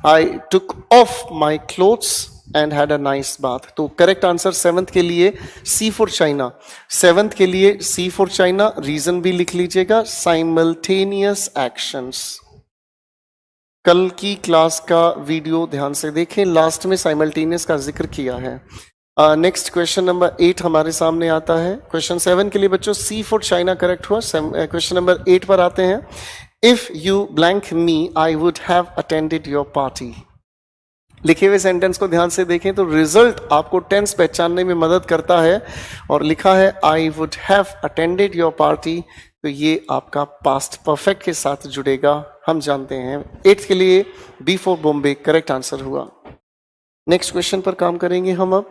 I took off my clothes, and had a nice bath. तो करेक्ट आंसर सेवंथ के लिए C फॉर चाइना, सेवंथ के लिए C फॉर चाइना, रीजन भी लिख लीजिएगा, साइमल्टेनियस एक्शंस। कल की क्लास का वीडियो ध्यान से देखें, लास्ट में साइमल्टेनियस का जिक्र किया है। नेक्स्ट क्वेश्चन नंबर 8 हमारे सामने आता है। क्वेश्चन 7 के लिए बच्चों C फॉर चाइना करेक्ट हुआ। क्वेश्चन नंबर 8 पर आते हैं। If you blank me I would have attended your party. लिखे हुए सेंटेंस को ध्यान से देखें तो रिजल्ट आपको टेंस पहचानने में मदद करता है, और लिखा है आई would have attended your party, तो ये आपका पास्ट परफेक्ट के साथ जुड़ेगा, हम जानते हैं। 8 के लिए B for Bombay correct answer हुआ। नेक्स्ट क्वेश्चन पर काम करेंगे हम अब।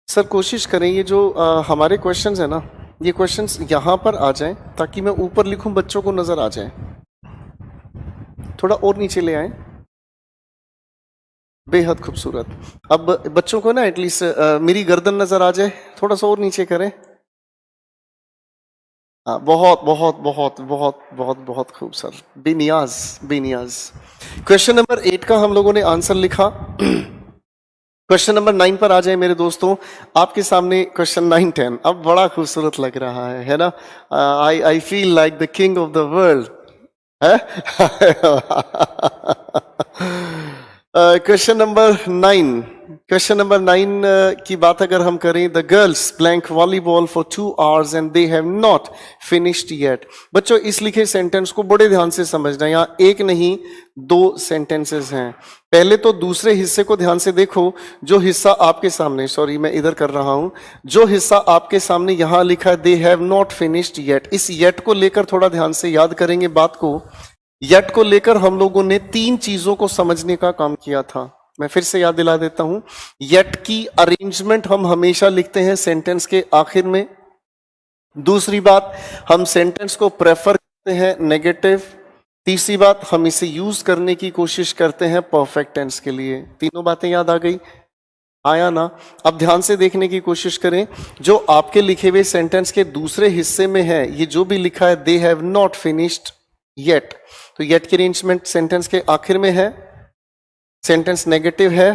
सर कोशिश करें ये जो हमारे क्वेश्चंस है ना, ये क्वेश्चंस यहाँ पर आ जाएं ताकि मैं ऊपर लिखूं, बच्चों को नजर आ जाए। थोड़ा और नीचे ले आए, बेहद खूबसूरत। अब बच्चों को ना एटलीस्ट मेरी गर्दन नजर आ जाए, थोड़ा सा और नीचे करें। बहुत बहुत बहुत बहुत बहुत बहुत खूब सर, बेनियाज बेनियाज। क्वेश्चन नंबर 8 का हम लोगों ने आंसर लिखा। क्वेश्चन नंबर 9 पर आ जाए मेरे दोस्तों, आपके सामने क्वेश्चन 9, 10। अब बड़ा खूबसूरत लग रहा है ना। I feel like the king of the world है। क्वेश्चन नंबर 9, क्वेश्चन नंबर 9 की बात अगर हम करें, the girls blank volleyball for 2 hours and they have not finished yet. बच्चों इस लिखे सेंटेंस को बड़े ध्यान से समझना, यहाँ एक नहीं 2 सेंटेंसेस हैं। पहले तो दूसरे हिस्से को ध्यान से देखो, जो हिस्सा आपके सामने, सॉरी मैं इधर कर रहा हूं, जो हिस्सा आपके सामने यहां लिखा है they have not finished yet, इस येट को लेकर थोड़ा ध्यान से याद करेंगे बात को। येट को लेकर हम लोगों ने 3 चीजों को समझने का काम किया था। मैं फिर से याद दिला देता हूं, येट की अरेंजमेंट हम हमेशा लिखते हैं सेंटेंस के आखिर में। दूसरी बात, हम सेंटेंस को प्रेफर करते हैं नेगेटिव। तीसरी बात, हम इसे यूज करने की कोशिश करते हैं परफेक्ट टेंस के लिए। तीनों बातें याद आ गई, आया ना? अब ध्यान से देखने की कोशिश करें, जो आपके लिखे हुए सेंटेंस के दूसरे हिस्से में है, ये जो भी लिखा है they have not finished yet, तो येट की अरेंजमेंट सेंटेंस के आखिर में है, सेंटेंस नेगेटिव है,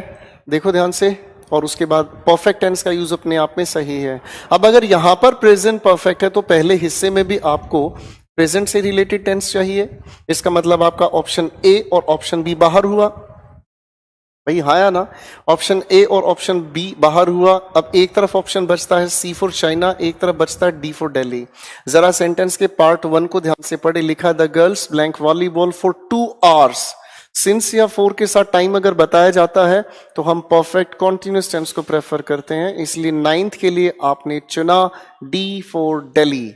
देखो ध्यान से, और उसके बाद परफेक्ट टेंस का यूज अपने आप में सही है। अब अगर यहां पर प्रेजेंट परफेक्ट है तो पहले हिस्से में भी आपको प्रेजेंट से रिलेटेड टेंस चाहिए। इसका मतलब आपका ऑप्शन ए और ऑप्शन बी बाहर हुआ। भाई हाँ ना, ऑप्शन ए और ऑप्शन बी बाहर हुआ। अब एक तरफ ऑप्शन बचता है सी फॉर चाइना, एक तरफ बचता है डी फॉर दिल्ली। जरा सेंटेंस के पार्ट 1 को ध्यान से पढ़े, लिखा the girls blank volleyball for 2 hours। Since या फोर के साथ टाइम अगर बताया जाता है तो हम परफेक्ट कॉन्टिन्यूस टेंस को प्रेफर करते हैं, इसलिए 9th के लिए आपने चुना D for Delhi.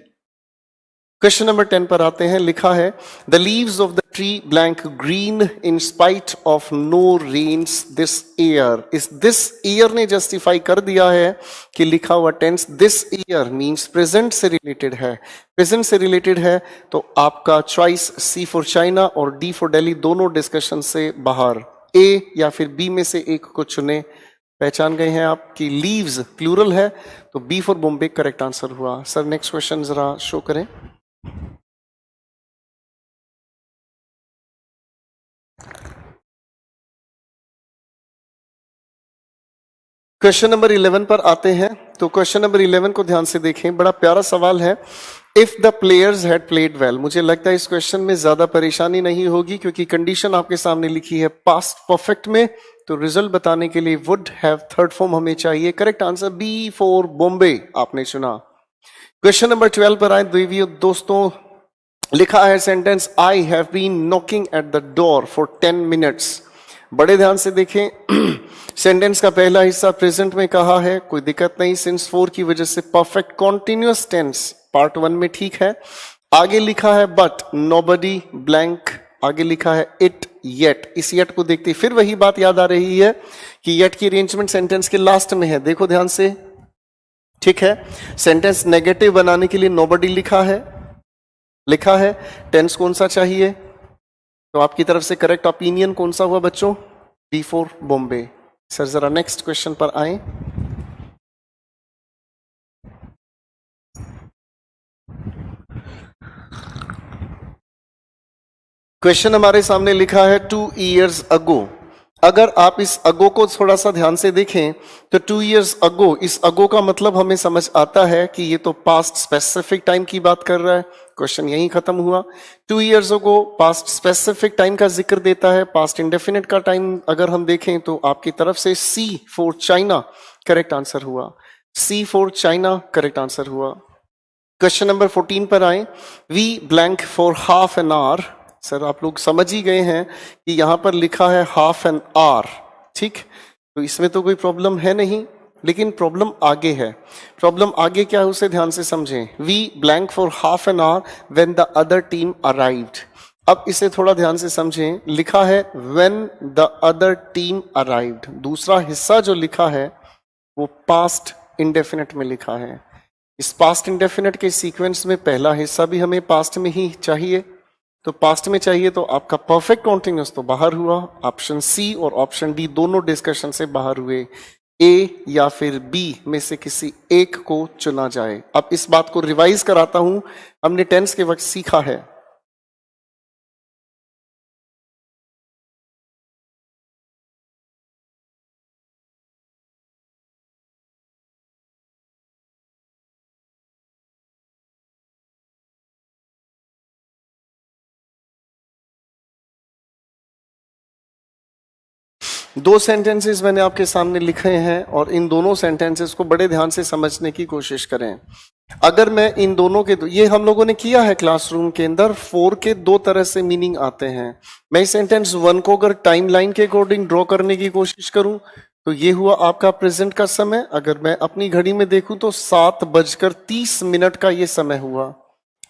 Question number 10 पर आते हैं, लिखा है the leaves of the tree blank green in spite of no rains this year. इस दिस ईयर ने जस्टिफाई कर दिया है कि लिखा हुआ tense this year means present से रिलेटेड है। प्रेजेंट से रिलेटेड है तो आपका चॉइस सी फॉर चाइना और डी फॉर दिल्ली दोनों डिस्कशन से बाहर, ए या फिर बी में से एक को चुने। पहचान गए हैं आप कि लीव्स प्लूरल है, तो B for Bombay correct answer हुआ। सर नेक्स्ट क्वेश्चन जरा शो करें। क्वेश्चन नंबर 11 पर आते हैं, तो क्वेश्चन नंबर 11 को ध्यान से देखें, बड़ा प्यारा सवाल है। If the players had played well, मुझे लगता है इस क्वेश्चन में ज्यादा परेशानी नहीं होगी क्योंकि कंडीशन आपके सामने लिखी है पास्ट परफेक्ट में, तो रिजल्ट बताने के लिए वुड हैव थर्ड फॉर्म हमें चाहिए। Correct answer B for Bombay आपने चुना। क्वेश्चन नंबर 12 पर आए देवियों दोस्तों, लिखा है sentence I have been knocking at the door for 10 minutes। बड़े ध्यान से देखें, सेंटेंस का पहला हिस्सा प्रेजेंट में कहा है, कोई दिक्कत नहीं, सिंस 4 की वजह से परफेक्ट कॉन्टिन्यूअस टेंस पार्ट 1 में ठीक है। आगे लिखा है बट नोबडी ब्लैंक, आगे लिखा है इट येट। इस येट को देखते फिर वही बात याद आ रही है कि येट की अरेंजमेंट सेंटेंस के लास्ट में है, देखो ध्यान से, ठीक है। सेंटेंस नेगेटिव बनाने के लिए नोबडी लिखा है, टेंस कौन सा चाहिए, तो आपकी तरफ से करेक्ट ओपिनियन कौन सा हुआ बच्चों, बी फॉर बॉम्बे। सर जरा नेक्स्ट क्वेश्चन पर आए। क्वेश्चन हमारे सामने लिखा है 2 years ago। अगर आप इस अगो को थोड़ा सा ध्यान से देखें तो 2 years ago, इस अगो का मतलब हमें समझ आता है कि ये तो पास्ट स्पेसिफिक टाइम की बात कर रहा है। क्वेश्चन यहीं खत्म हुआ। 2 years ago past specific time का जिक्र देता है। पास्ट इंडेफिनिट का टाइम अगर हम देखें तो आपकी तरफ से C for China correct answer हुआ। C for China correct answer हुआ। क्वेश्चन नंबर 14 पर आए। We blank for half an hour. Sir आप लोग समझ ही गए हैं कि यहां पर लिखा है हाफ एन आवर, ठीक, तो इसमें तो कोई प्रॉब्लम है नहीं, लेकिन प्रॉब्लम आगे है। प्रॉब्लम आगे क्या है उसे ध्यान से समझें। We blank for half an hour when the other team arrived. अब इसे थोड़ा ध्यान से समझें। लिखा है when the other team arrived, दूसरा हिस्सा जो लिखा है वो पास्ट इंडेफिनिट में लिखा है। इस पास्ट इंडेफिनिट के सीक्वेंस में पहला हिस्सा भी हमें पास्ट में ही चाहिए, तो पास्ट में चाहिए तो आपका परफेक्ट कॉन्टिन्यूअस तो बाहर हुआ। ऑप्शन सी और ऑप्शन डी दोनों डिस्कशन से बाहर हुए। ए या फिर बी में से किसी एक को चुना जाए। अब इस बात को रिवाइज कराता हूं, हमने टेंस के वक्त सीखा है दो सेंटेंसेस मैंने आपके सामने लिखे हैं और इन दोनों सेंटेंसेस को बड़े ध्यान से समझने की कोशिश करें। अगर मैं इन दोनों के ये हम लोगों ने किया है क्लासरूम के अंदर, 4 के 2 तरह से मीनिंग आते हैं। मैं सेंटेंस 1 को अगर टाइमलाइन के अकॉर्डिंग ड्रॉ करने की कोशिश करूं तो ये हुआ आपका प्रेजेंट का समय। अगर मैं अपनी घड़ी में देखूं तो 7:30 का ये समय हुआ,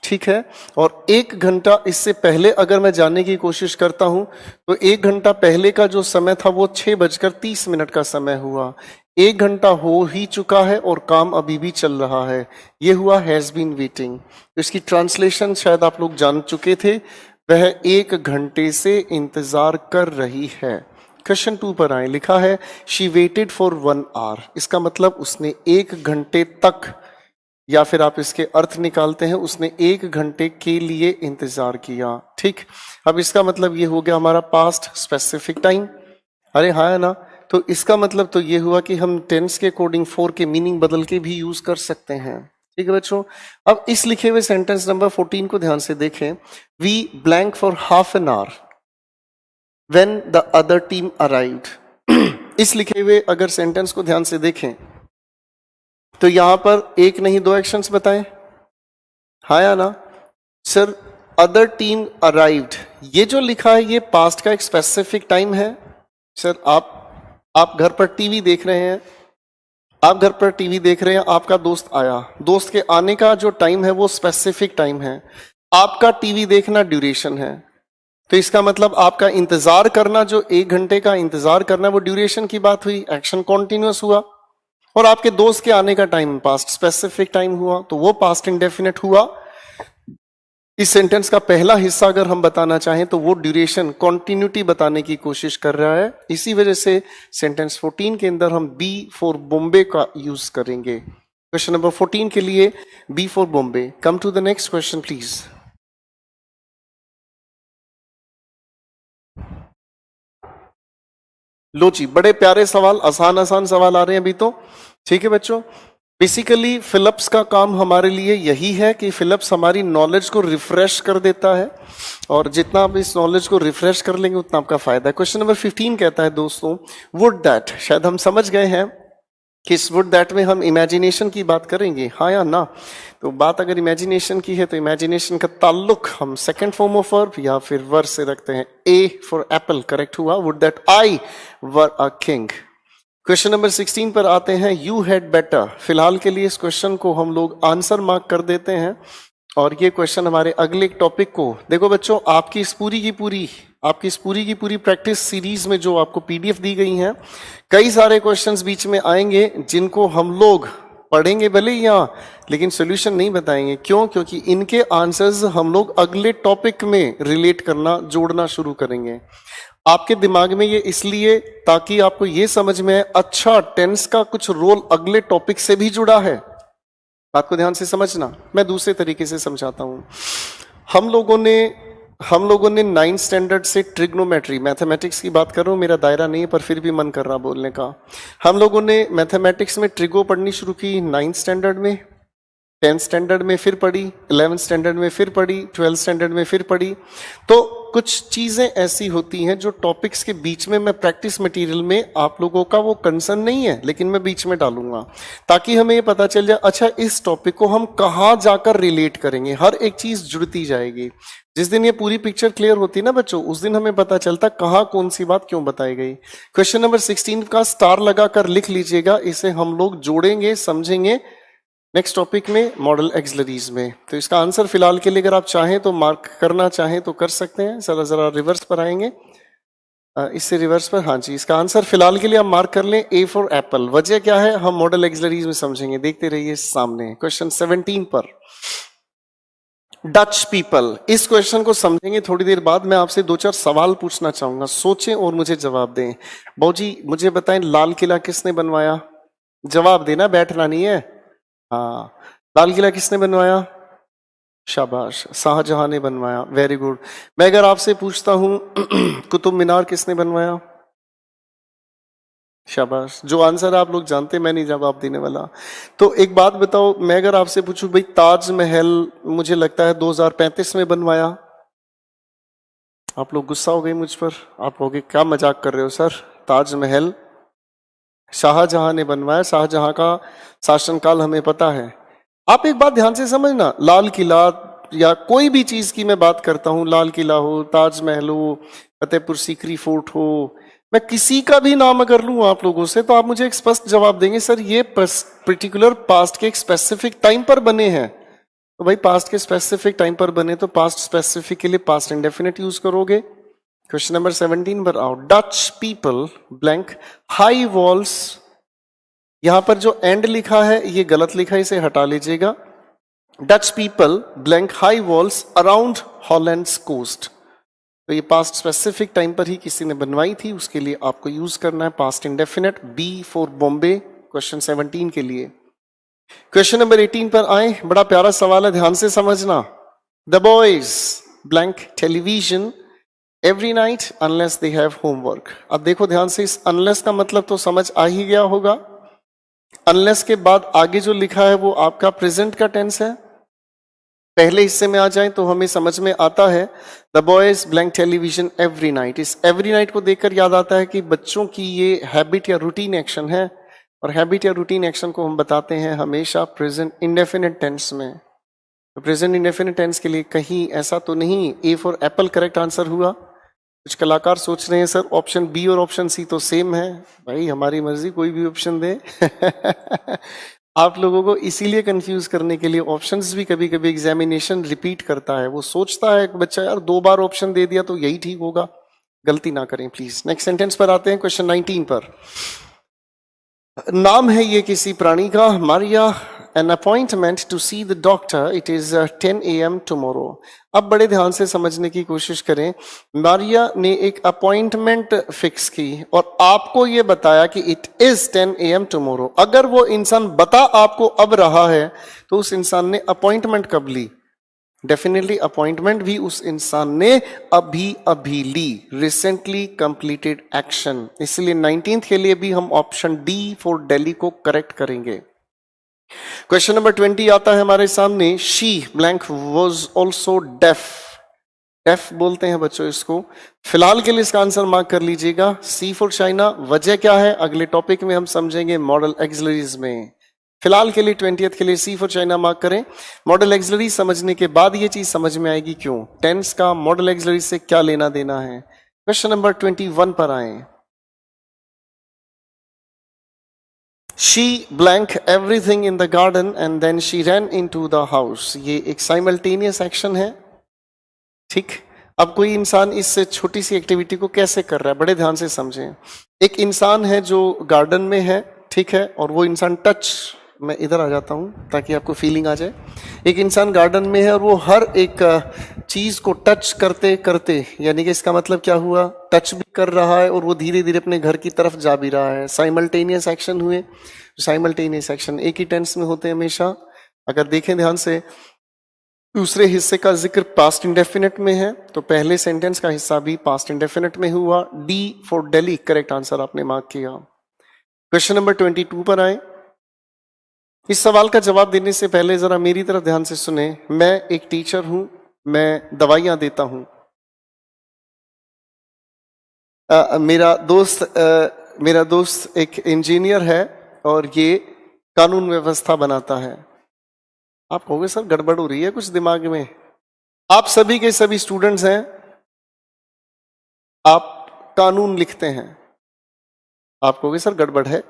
ठीक है। और 1 घंटा इससे पहले अगर मैं जानने की कोशिश करता हूं तो 1 घंटा पहले का जो समय था वो 6:30 का समय हुआ। 1 घंटा हो ही चुका है और काम अभी भी चल रहा है, ये हुआ हैज बीन वेटिंग। इसकी ट्रांसलेशन शायद आप लोग जान चुके थे, वह 1 घंटे से इंतजार कर रही है। क्वेश्चन 2 पर आए। लिखा है शी वेटेड फॉर 1 आवर। इसका मतलब उसने 1 घंटे तक, या फिर आप इसके अर्थ निकालते हैं उसने 1 घंटे के लिए इंतजार किया, ठीक। अब इसका मतलब ये हो गया हमारा पास्ट स्पेसिफिक टाइम। अरे हाँ है ना, तो इसका मतलब तो ये हुआ कि हम टेंस के अकॉर्डिंग 4 के मीनिंग बदल के भी यूज कर सकते हैं, ठीक है बच्चों। अब इस लिखे हुए सेंटेंस नंबर 14 को ध्यान से देखें। We blank for half an hour when the other team arrived. इस लिखे हुए अगर सेंटेंस को ध्यान से देखें तो यहां पर 1 नहीं 2 एक्शंस बताएं, हाँ या ना। सर अदर टीम अराइव्ड, ये जो लिखा है ये पास्ट का एक स्पेसिफिक टाइम है। सर आप घर पर टीवी देख रहे हैं, आप घर पर टीवी देख रहे हैं, आपका दोस्त आया, दोस्त के आने का जो टाइम है वो स्पेसिफिक टाइम है। आपका टीवी देखना ड्यूरेशन है, तो इसका मतलब आपका इंतजार करना, जो 1 घंटे का इंतजार करना, वो ड्यूरेशन की बात हुई, एक्शन कॉन्टिन्यूअस हुआ। और आपके दोस्त के आने का टाइम पास्ट स्पेसिफिक टाइम हुआ, तो वो पास्ट इंडेफिनिट हुआ। इस सेंटेंस का पहला हिस्सा अगर हम बताना चाहें तो वो ड्यूरेशन कॉन्टिन्यूटी बताने की कोशिश कर रहा है। इसी वजह से सेंटेंस 14 के अंदर हम बी फॉर बॉम्बे का यूज करेंगे। क्वेश्चन नंबर 14 के लिए B for Bombay. Come to the next question please. लो जी, बड़े प्यारे सवाल, आसान आसान सवाल आ रहे हैं अभी तो, ठीक है बच्चों। बेसिकली फिलिप्स का काम हमारे लिए यही है कि फिलिप्स हमारी नॉलेज को रिफ्रेश कर देता है, और जितना आप इस नॉलेज को रिफ्रेश कर लेंगे उतना आपका फायदा है। क्वेश्चन नंबर 15 कहता है दोस्तों, वुड दैट। शायद हम समझ गए हैं कि इस वुड दैट में हम इमेजिनेशन की बात करेंगे, हाँ या ना। तो बात अगर इमेजिनेशन की है तो इमेजिनेशन का ताल्लुक हम सेकंड फॉर्म ऑफ वर्ब या फिर वर्ब से रखते हैं। ए फॉर एप्पल करेक्ट हुआ। Would that I were a king. Question number 16 पर आते हैं। You had better. फिलहाल के लिए इस क्वेश्चन को हम लोग आंसर मार्क कर देते हैं, और ये क्वेश्चन हमारे अगले टॉपिक को, देखो बच्चों आपकी इस पूरी की पूरी प्रैक्टिस सीरीज में जो आपको पीडीएफ दी गई हैं, कई सारे क्वेश्चंस बीच में आएंगे जिनको हम लोग पढ़ेंगे भले ही यहाँ, लेकिन सॉल्यूशन नहीं बताएंगे। क्यों? क्योंकि इनके आंसर्स हम लोग अगले टॉपिक में रिलेट करना, जोड़ना शुरू करेंगे। आपके दिमाग में ये इसलिए ताकि आपको ये समझ में आए, अच्छा टेंस का कुछ रोल अगले टॉपिक से भी जुड़ा है। बात को ध्यान से समझना, मैं दूसरे तरीके से समझाता हूं। हम लोगों ने हम लोगों ने 9th स्टैंडर्ड से ट्रिग्नोमेट्री मैथमेटिक्स की बात कर रहा हूँ, मेरा दायरा नहीं है पर फिर भी मन कर रहा बोलने का। हम लोगों ने मैथमेटिक्स में ट्रिगो पढ़नी शुरू की 9th स्टैंडर्ड में, 10th स्टैंडर्ड में फिर पढ़ी, 11th स्टैंडर्ड में फिर पढ़ी, 12th स्टैंडर्ड में फिर पढ़ी। तो कुछ चीजें ऐसी होती हैं जो टॉपिक्स के बीच में मैं प्रैक्टिस मटेरियल में आप लोगों का वो कंसर्न नहीं है लेकिन मैं बीच में डालूंगा ताकि हमें ये पता चल जाए अच्छा इस टॉपिक को हम कहाँ जाकर रिलेट करेंगे, हर एक चीज जुड़ती जाएगी। जिस दिन ये पूरी पिक्चर क्लियर होती है ना बच्चों, उस दिन हमें पता चलता कहाँ कौन सी बात क्यों बताई गई। क्वेश्चन नंबर 16 का स्टार लगाकर लिख लीजिएगा, इसे हम लोग जोड़ेंगे समझेंगे नेक्स्ट टॉपिक में मॉडल एक्सिलरीज में। तो इसका आंसर फिलहाल के लिए अगर आप चाहें तो मार्क करना चाहें तो कर सकते हैं। जरा जरा रिवर्स पर आएंगे, इससे रिवर्स पर, हाँ जी, इसका आंसर फिलहाल के लिए आप मार्क कर लें ए फॉर एप्पल। वजह क्या है हम मॉडल एक्सिलरीज में समझेंगे, देखते रहिए सामने। क्वेश्चन 17 पर डच पीपल, इस क्वेश्चन को समझेंगे थोड़ी देर बाद। मैं आपसे 2-4 सवाल पूछना चाहूंगा, सोचें और मुझे जवाब दें। बाबूजी मुझे बताएं लाल किला किसने बनवाया? जवाब देना, बैठना नहीं है। हाँ, लाल किला किसने बनवाया? शाबाश, शाहजहां ने बनवाया, वेरी गुड। मैं अगर आपसे पूछता हूं कुतुब मीनार किसने बनवाया? शाबाश, जो आंसर आप लोग जानते, मैं नहीं जवाब देने वाला। तो एक बात बताओ, मैं अगर आपसे पूछूं भाई ताजमहल मुझे लगता है 2035 में बनवाया, आप लोग गुस्सा हो गए मुझ पर, आप कहोगे क्या मजाक कर रहे हो सर, ताजमहल शाहजहां ने बनवाया, शाहजहां का शासनकाल हमें पता है। आप एक बात ध्यान से समझना, लाल किला या कोई भी चीज की मैं बात करता हूं, लाल किला हो, ताजमहल हो, फतेहपुर सीकरी फोर्ट हो, मैं किसी का भी नाम अगर लूं आप लोगों से तो आप मुझे एक स्पष्ट जवाब देंगे सर ये पर्टिकुलर पास्ट के एक स्पेसिफिक टाइम पर बने हैं। तो भाई पास्ट के स्पेसिफिक टाइम पर बने तो पास्ट स्पेसिफिक के लिए पास्ट इंडेफिनिट यूज करोगे। क्वेश्चन नंबर 17 पर आओ। Dutch people blank high walls, यहां पर जो एंड लिखा है ये गलत लिखा है, इसे हटा लीजिएगा। Dutch people blank high walls around Holland's coast, तो ये पास्ट स्पेसिफिक टाइम पर ही किसी ने बनवाई थी, उसके लिए आपको यूज करना है past indefinite, B for Bombay, question 17 के लिए। क्वेश्चन नंबर 18 पर आए, बड़ा प्यारा सवाल है, ध्यान से समझना। The boys blank television every night unless they have homework. अब देखो ध्यान से, इस अनलेस का मतलब तो समझ आ ही गया होगा। अनलेस के बाद आगे जो लिखा है वो आपका प्रेजेंट का टेंस है। पहले हिस्से में आ जाए तो हमें समझ में आता है the boys blank television every night. इस एवरी नाइट को देखकर याद आता है कि बच्चों की ये हैबिट या रूटीन एक्शन है, और हैबिट या रूटीन एक्शन को हम बताते हैं हमेशा प्रेजेंट इंडेफिनिट टेंस में। तो प्रेजेंट इंडेफिनिट टेंस के लिए कहीं ऐसा तो नहीं, ए फॉर एप्पल करेक्ट आंसर हुआ। कुछ कलाकार सोच रहे हैं सर ऑप्शन बी और ऑप्शन सी तो सेम है। भाई हमारी मर्जी, कोई भी ऑप्शन दे आप लोगों को इसीलिए कंफ्यूज करने के लिए ऑप्शंस भी कभी कभी एग्जामिनेशन रिपीट करता है। वो सोचता है बच्चा यार 2 बार ऑप्शन दे दिया तो यही ठीक होगा, गलती ना करें प्लीज। नेक्स्ट सेंटेंस पर आते हैं, क्वेश्चन 19 पर। नाम है ये किसी प्राणी का, Maria an appointment to see the doctor, it is 10 AM tomorrow। अब बड़े ध्यान से समझने की कोशिश करें। मारिया ने एक अपॉइंटमेंट फिक्स की और आपको ये बताया कि इट इज 10 AM tomorrow। अगर वो इंसान बता आपको अब रहा है तो उस इंसान ने अपॉइंटमेंट कब ली? डेफिनेटली अपॉइंटमेंट भी उस इंसान ने अभी अभी ली, रिसेंटली कंप्लीटेड एक्शन। इसलिए 19th के लिए भी हम ऑप्शन डी फॉर दिल्ली को करेक्ट करेंगे। क्वेश्चन नंबर 20 आता है हमारे सामने। She blank was also deaf, deaf बोलते हैं बच्चों इसको। फिलहाल के लिए इसका आंसर मार्क कर लीजिएगा, सी फॉर चाइना। वजह क्या है अगले टॉपिक में हम समझेंगे मॉडल एक्सिलरीज में। फिलहाल के लिए 20th के लिए सी फॉर चाइना मार्क करें। मॉडल एक्सिलरी समझने के बाद ये चीज समझ में आएगी क्यों टेंस का मॉडल एक्सिलरी से क्या लेना देना है। क्वेश्चन नंबर 21 पर आए। She blank everything in the garden and then she ran into the house। ये एक साइमल्टेनियस एक्शन है, ठीक। अब कोई इंसान इस छोटी सी एक्टिविटी को कैसे कर रहा है, बड़े ध्यान से समझें। एक इंसान है जो गार्डन में है, ठीक है, और वो इंसान टच, मैं इधर आ जाता हूं ताकि आपको फीलिंग आ जाए। एक इंसान गार्डन में है और वो हर एक चीज को टच करते करते, यानी कि इसका मतलब क्या हुआ, टच भी कर रहा है और वो धीरे धीरे अपने घर की तरफ जा भी रहा है। साइमल्टेनियस एक्शन हुए। साइमल्टेनियस एक्शन एक ही टेंस में होते हैं हमेशा। अगर देखें ध्यान से दूसरे हिस्से का जिक्र पास्ट इंडेफिनिट में है, तो पहले सेंटेंस का हिस्सा भी पास्ट इंडेफिनिट में हुआ। D for Delhi correct answer आपने मार्क किया। क्वेश्चन नंबर 22 पर आए। इस सवाल का जवाब देने से पहले जरा मेरी तरफ ध्यान से सुने। मैं एक टीचर हूं, मैं दवाइयां देता हूं। मेरा दोस्त एक इंजीनियर है और ये कानून व्यवस्था बनाता है। आप कहोगे सर गड़बड़ हो रही है कुछ दिमाग में। आप सभी के सभी स्टूडेंट्स हैं, आप कानून लिखते हैं। आप कहोगे सर गड़बड़ है,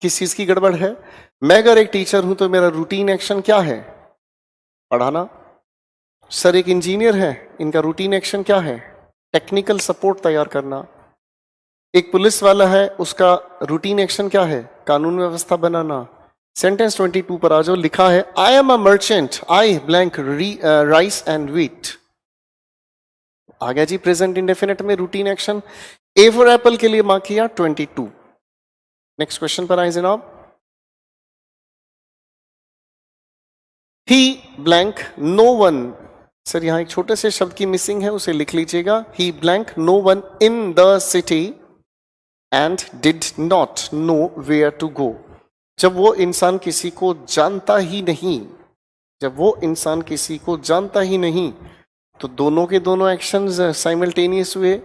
किस चीज की गड़बड़ है? मैं अगर एक टीचर हूं तो मेरा रूटीन एक्शन क्या है? पढ़ाना। सर एक इंजीनियर है, इनका रूटीन एक्शन क्या है? टेक्निकल सपोर्ट तैयार करना। एक पुलिस वाला है, उसका रूटीन एक्शन क्या है? कानून व्यवस्था बनाना। सेंटेंस 22 पर आ जाओ। लिखा है I am a merchant, I blank rice and wheat. आ गया जी प्रेजेंट इंडेफिनिट में routine action. A for apple के लिए मार्क किया 22। नेक्स्ट क्वेश्चन पर आए जनाब। ही ब्लैंक नो वन। सर यहां एक छोटे से शब्द की मिसिंग है, उसे लिख लीजिएगा। He blank no one in the city and did not know where to go. जब वो इंसान किसी को जानता ही नहीं, जब वो इंसान किसी को जानता ही नहीं, तो दोनों के दोनों एक्शंस साइमल्टेनियस हुए।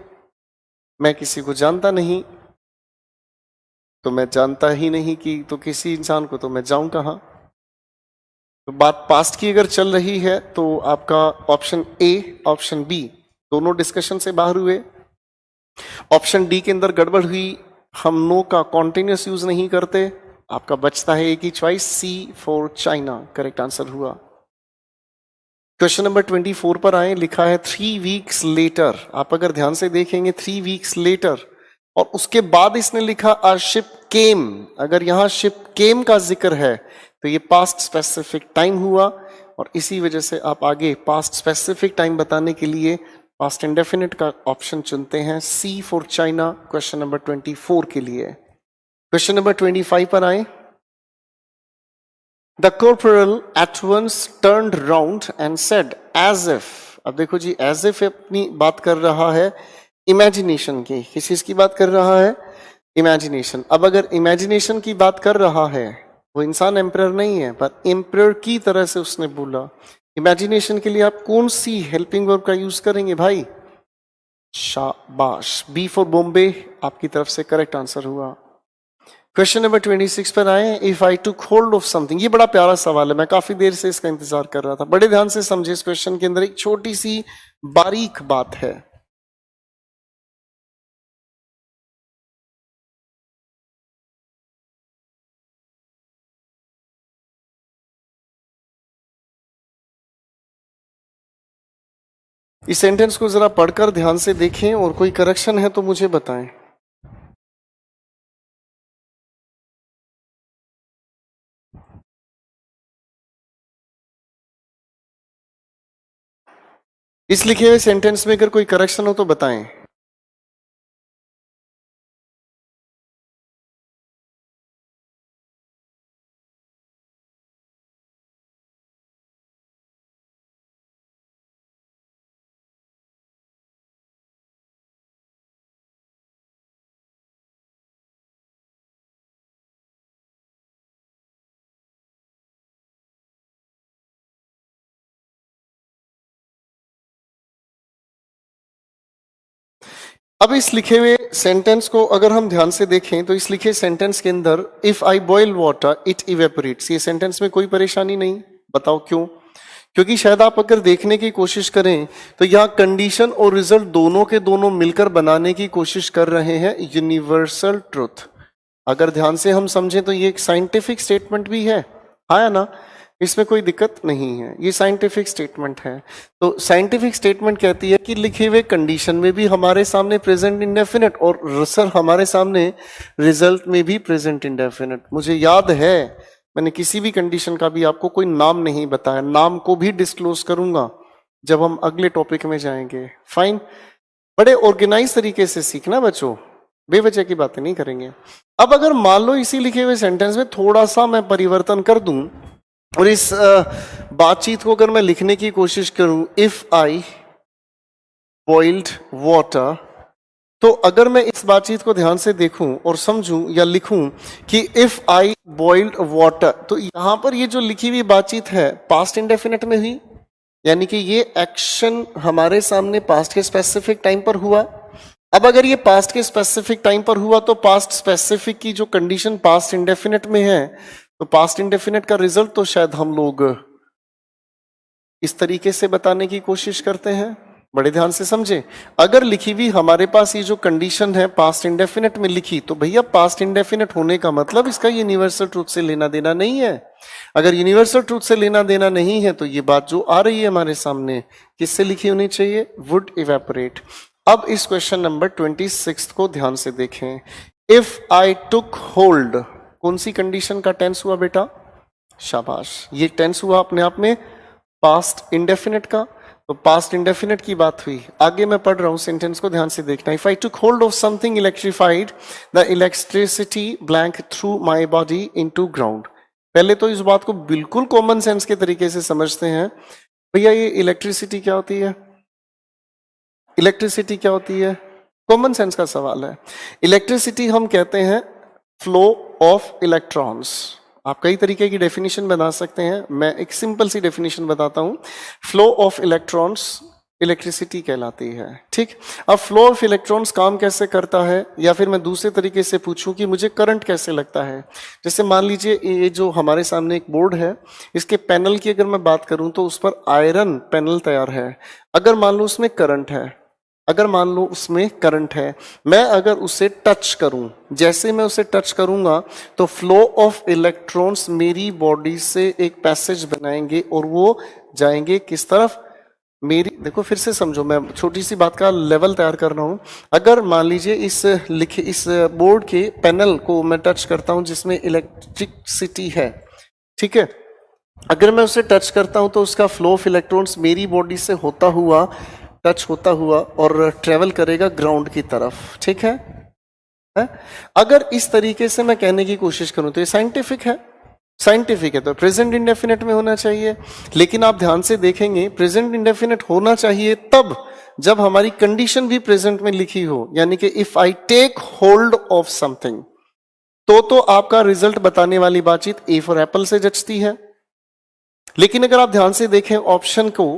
मैं किसी को जानता नहीं तो मैं जानता ही नहीं कि तो किसी इंसान को, तो मैं जाऊं कहां? तो बात पास्ट की अगर चल रही है तो आपका ऑप्शन ए, ऑप्शन बी दोनों डिस्कशन से बाहर हुए। ऑप्शन डी के अंदर गड़बड़ हुई, हम नो का कॉन्टिन्यूस यूज नहीं करते। आपका बचता है एक ही choice, C for China correct answer हुआ। क्वेश्चन नंबर 24 पर आए। लिखा है 3 वीक्स लेटर। आप अगर ध्यान से देखेंगे 3 वीक्स लेटर और उसके बाद इसने लिखा अ शिप केम। अगर यहां शिप केम का जिक्र है तो ये पास्ट स्पेसिफिक टाइम हुआ और इसी वजह से आप आगे पास्ट स्पेसिफिक टाइम बताने के लिए पास्ट इंडेफिनिट का ऑप्शन चुनते हैं, C for China question number 24 के लिए। क्वेश्चन नंबर 25 पर आए। The corporal at once turned round and said as if. अब देखो जी, एज इफ अपनी बात कर रहा है इमेजिनेशन की। किस चीज की बात कर रहा है? इमेजिनेशन। अब अगर इमेजिनेशन की बात कर रहा है, वो इंसान एम्परर नहीं है पर एम्परर की तरह से उसने बोला। इमेजिनेशन के लिए आप कौन सी हेल्पिंग वर्ब का यूज करेंगे भाई? शाबाश, बी फॉर बॉम्बे आपकी तरफ से करेक्ट आंसर हुआ। क्वेश्चन नंबर 26 पर आए। If I took hold of something. ये बड़ा प्यारा सवाल है, मैं काफी देर से इसका इंतजार कर रहा था। बड़े ध्यान से समझे, इस क्वेश्चन के अंदर एक छोटी सी बारीक बात है। इस सेंटेंस को जरा पढ़कर ध्यान से देखें और कोई करेक्शन है तो मुझे बताएं। इस लिखे हुए सेंटेंस में अगर कोई करेक्शन हो तो बताएं। अब इस लिखे हुए सेंटेंस को अगर हम ध्यान से देखें तो इस लिखे सेंटेंस के अंदर if I boil water it evaporates, ये सेंटेंस में कोई परेशानी नहीं। बताओ क्यों? क्योंकि शायद आप अगर देखने की कोशिश करें तो यहाँ कंडीशन और रिजल्ट दोनों के दोनों मिलकर बनाने की कोशिश कर रहे हैं यूनिवर्सल ट्रुथ। अगर ध्यान से हम समझें तो ये एक साइंटिफिक स्टेटमेंट भी है, हाँ ना? इसमें कोई दिक्कत नहीं है, ये साइंटिफिक स्टेटमेंट है। तो साइंटिफिक स्टेटमेंट कहती है कि लिखे हुए कंडीशन में भी हमारे सामने प्रेजेंट इंडेफिनिट और सर हमारे सामने रिजल्ट में भी प्रेजेंट इंडेफिनिट। मुझे याद है मैंने किसी भी कंडीशन का भी आपको कोई नाम नहीं बताया, नाम को भी डिस्क्लोज करूंगा जब हम अगले टॉपिक में जाएंगे। फाइन, बड़े ऑर्गेनाइज तरीके से सीखना बच्चों, बेवजह की बातें नहीं करेंगे। अब अगर मान लो इसी लिखे हुए सेंटेंस में थोड़ा सा मैं परिवर्तन कर दूं और इस बातचीत को अगर मैं लिखने की कोशिश करूं, इफ आई बॉइल्ड वाटर, तो अगर मैं इस बातचीत को ध्यान से देखूं और समझूं या लिखूं कि इफ आई बॉइल्ड वाटर, तो यहां पर ये जो लिखी हुई बातचीत है पास्ट इंडेफिनिट में हुई, यानी कि ये एक्शन हमारे सामने पास्ट के स्पेसिफिक टाइम पर हुआ। अब अगर ये पास्ट के स्पेसिफिक टाइम पर हुआ तो पास्ट स्पेसिफिक की जो कंडीशन पास्ट इंडेफिनिट में है, तो पास्ट इंडेफिनिट का रिजल्ट तो शायद हम लोग इस तरीके से बताने की कोशिश करते हैं। बड़े ध्यान से समझे, अगर लिखी हुई हमारे पास ये जो कंडीशन है पास्ट इंडेफिनिट में लिखी, तो भैया पास्ट इंडेफिनिट होने का मतलब इसका यूनिवर्सल ट्रूथ से लेना देना नहीं है। अगर यूनिवर्सल ट्रूथ से लेना देना नहीं है तो ये बात जो आ रही है हमारे सामने किससे लिखी होनी चाहिए? Would evaporate. अब इस क्वेश्चन नंबर 26 को ध्यान से देखें। इफ आई टुक होल्ड, कौन सी कंडीशन का टेंस हुआ बेटा? शाबाश, ये टेंस हुआ अपने आप में पास्ट इंडेफिनिट का। तो पास्ट इंडेफिनिट की बात हुई। आगे मैं पढ़ रहा हूं, सेंटेंस को ध्यान से देखना। If I took hold of something electrified, the electricity blank through my body into ground. पहले तो इस बात को बिल्कुल कॉमन सेंस के तरीके से समझते हैं। भैया ये इलेक्ट्रिसिटी क्या होती है? इलेक्ट्रिसिटी क्या होती है? कॉमन सेंस का सवाल है। इलेक्ट्रिसिटी हम कहते हैं फ्लो ऑफ इलेक्ट्रॉन्स। आप कई तरीके की डेफिनेशन बना सकते हैं, मैं एक सिंपल सी डेफिनेशन बताता हूं। फ्लो ऑफ इलेक्ट्रॉन्स इलेक्ट्रिसिटी कहलाती है, ठीक। अब फ्लो ऑफ इलेक्ट्रॉन्स काम कैसे करता है, या फिर मैं दूसरे तरीके से पूछूं कि मुझे करंट कैसे लगता है। जैसे मान लीजिए ये जो हमारे सामने एक बोर्ड है, इसके पैनल की अगर मैं बात करूं तो उस पर आयरन पैनल तैयार है। अगर मान लो उसमें करंट है, अगर मान लो उसमें करंट है, मैं अगर उसे टच करूं, जैसे मैं उसे टच करूंगा तो फ्लो ऑफ इलेक्ट्रॉन्स मेरी बॉडी से एक पैसेज बनाएंगे और वो जाएंगे किस तरफ? मेरी, देखो फिर से समझो, मैं छोटी सी बात का लेवल तैयार कर रहा हूं। अगर मान लीजिए इस बोर्ड के पैनल को मैं टच करता हूं जिसमें इलेक्ट्रिसिटी है, ठीक है। अगर मैं उसे टच करता हूं तो उसका फ्लो ऑफ इलेक्ट्रॉन्स मेरी बॉडी से होता हुआ, टच होता हुआ और ट्रेवल करेगा ग्राउंड की तरफ, ठीक है? अगर इस तरीके से मैं कहने की कोशिश करूं तो ये साइंटिफिक है। साइंटिफिक है तो प्रेजेंट इंडेफिनिट में होना चाहिए। लेकिन आप ध्यान से देखेंगे प्रेजेंट इंडेफिनिट होना चाहिए तब जब हमारी कंडीशन भी प्रेजेंट में लिखी हो, यानी कि if I take hold of something, तो आपका रिजल्ट बताने वाली बातचीत ए फॉर एप्पल से जचती है। लेकिन अगर आप ध्यान से देखें ऑप्शन को,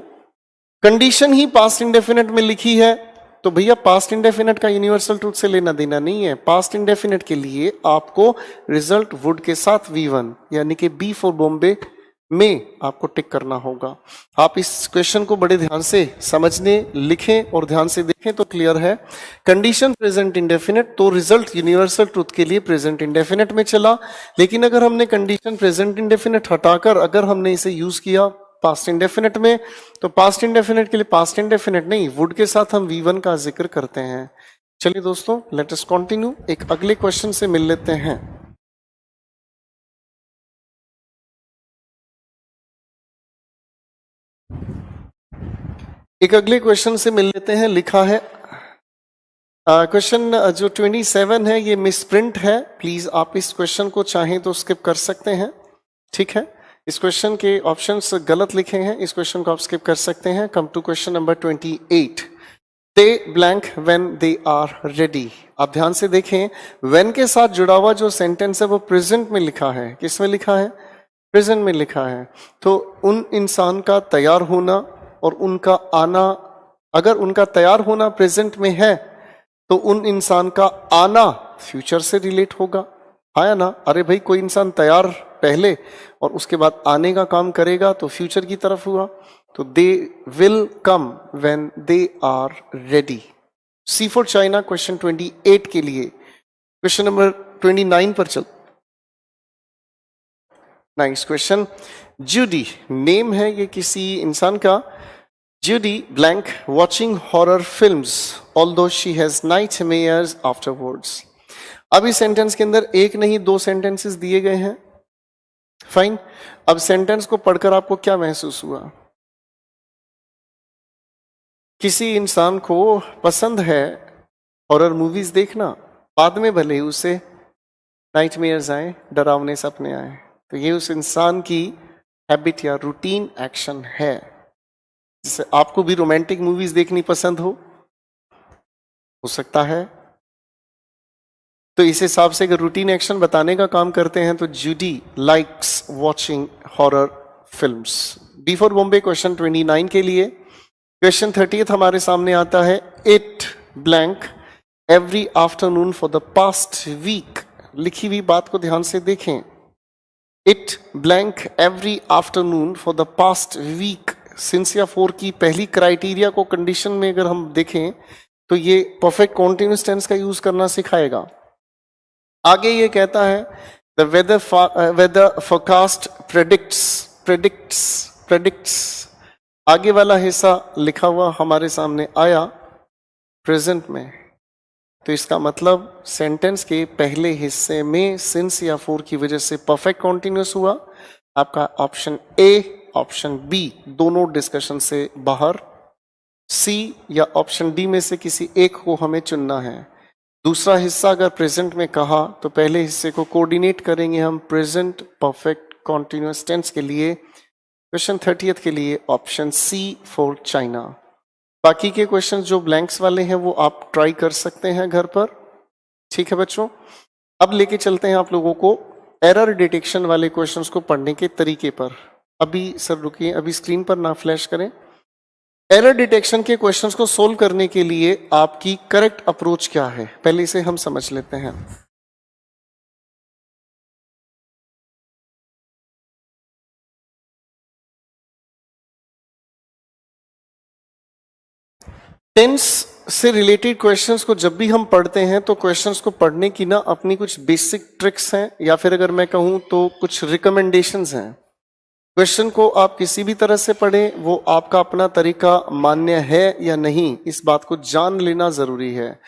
कंडीशन ही पास्ट इंडेफिनिट में लिखी है, तो भैया पास्ट इंडेफिनिट का यूनिवर्सल ट्रूथ से लेना देना नहीं है। पास्ट इंडेफिनिट के लिए आपको रिजल्ट वुड के साथ V1 यानी कि बी फॉर बॉम्बे में आपको टिक करना होगा। आप इस क्वेश्चन को बड़े ध्यान से समझने, लिखें और ध्यान से देखें तो क्लियर है। कंडीशन प्रेजेंट इंडेफिनिट, तो रिजल्ट यूनिवर्सल ट्रूथ के लिए प्रेजेंट इंडेफिनिट में चला। लेकिन अगर हमने कंडीशन प्रेजेंट इंडेफिनिट हटाकर अगर हमने इसे यूज किया पास्ट इंडेफिनिट में, तो पास्ट इंडेफिनिट के लिए पास्ट इंडेफिनिट नहीं, वुड के साथ हम V1 का जिक्र करते हैं। चलिए दोस्तों, लेट अस कंटिन्यू। एक अगले क्वेश्चन से मिल लेते हैं। एक अगले क्वेश्चन से मिल लेते हैं। लिखा है क्वेश्चन जो 27 है ये मिसप्रिंट है। प्लीज आप इस क्वेश्चन को चाहें तो स्किप कर सकते हैं, ठीक है। इस क्वेश्चन के ऑप्शंस गलत लिखे हैं, इस क्वेश्चन को आप स्किप कर सकते हैं। Come to question number 28। They blank when they are ready. आप ध्यान से देखें, व्हेन के साथ जुड़ा हुआ जो सेंटेंस है वो प्रेजेंट में लिखा है। किस में लिखा है? प्रेजेंट में लिखा है। तो उन इंसान का तैयार होना और उनका आना, अगर उनका तैयार होना प्रेजेंट में है तो उन इंसान का आना फ्यूचर से रिलेट होगा, आया ना? अरे भाई कोई इंसान तैयार पहले और उसके बाद आने का काम करेगा तो फ्यूचर की तरफ हुआ। तो they will come when they are ready. C for China question 28 के लिए। क्वेश्चन नंबर 29 पर चल। Nice question. जूडी नेम है ये किसी इंसान का। Judy blank watching horror films although she has nightmares afterwards। अब इस सेंटेंस के अंदर एक नहीं दो सेंटेंसेस दिए गए हैं। फाइन, अब सेंटेंस को पढ़कर आपको क्या महसूस हुआ? किसी इंसान को पसंद है हॉरर मूवीज देखना, बाद में भले उसे नाइटमेयर्स आए, डरावने सपने आए, तो ये उस इंसान की हैबिट या रूटीन एक्शन है? जैसे आपको भी रोमांटिक मूवीज देखनी पसंद हो सकता है, तो इस हिसाब से अगर रूटीन एक्शन बताने का काम करते हैं तो Judy likes watching horror films. B4 Bombay question 29 के लिए। क्वेश्चन 30 हमारे सामने आता है, it blank every afternoon for the past week. लिखी हुई बात को ध्यान से देखें। It blank every afternoon for the past week. Since या फॉर की पहली क्राइटेरिया को कंडीशन में अगर हम देखें तो ये परफेक्ट कॉन्टिन्यूअस टेंस का यूज करना सिखाएगा। आगे ये कहता है द वेदर फोरकास्ट प्रेडिक्ट्स। आगे वाला हिस्सा लिखा हुआ हमारे सामने आया प्रेजेंट में, तो इसका मतलब सेंटेंस के पहले हिस्से में सिंस या फॉर की वजह से परफेक्ट कॉन्टिन्यूअस हुआ। आपका ऑप्शन ए, ऑप्शन बी दोनों डिस्कशन से बाहर, सी या ऑप्शन डी में से किसी एक को हमें चुनना है। दूसरा हिस्सा अगर प्रेजेंट में कहा तो पहले हिस्से को कोऑर्डिनेट करेंगे हम प्रेजेंट परफेक्ट कॉन्टिन्यूअस टेंस के लिए। क्वेश्चन 30 के लिए ऑप्शन सी फॉर चाइना। बाकी के क्वेश्चन जो ब्लैंक्स वाले हैं वो आप ट्राई कर सकते हैं घर पर, ठीक है बच्चों। अब लेके चलते हैं आप लोगों को एरर डिटेक्शन वाले क्वेश्चंस को पढ़ने के तरीके पर। अभी सर रुकिए, अभी स्क्रीन पर ना फ्लैश करें। एरर डिटेक्शन के क्वेश्चंस को सोल्व करने के लिए आपकी करेक्ट अप्रोच क्या है, पहले इसे हम समझ लेते हैं। टेंस से रिलेटेड क्वेश्चंस को जब भी हम पढ़ते हैं तो क्वेश्चंस को पढ़ने की ना अपनी कुछ बेसिक ट्रिक्स हैं, या फिर अगर मैं कहूं तो कुछ रिकमेंडेशंस हैं। क्वेश्चन को आप किसी भी तरह से पढ़ें, वो आपका अपना तरीका मान्य है या नहीं, इस बात को जान लेना जरूरी है।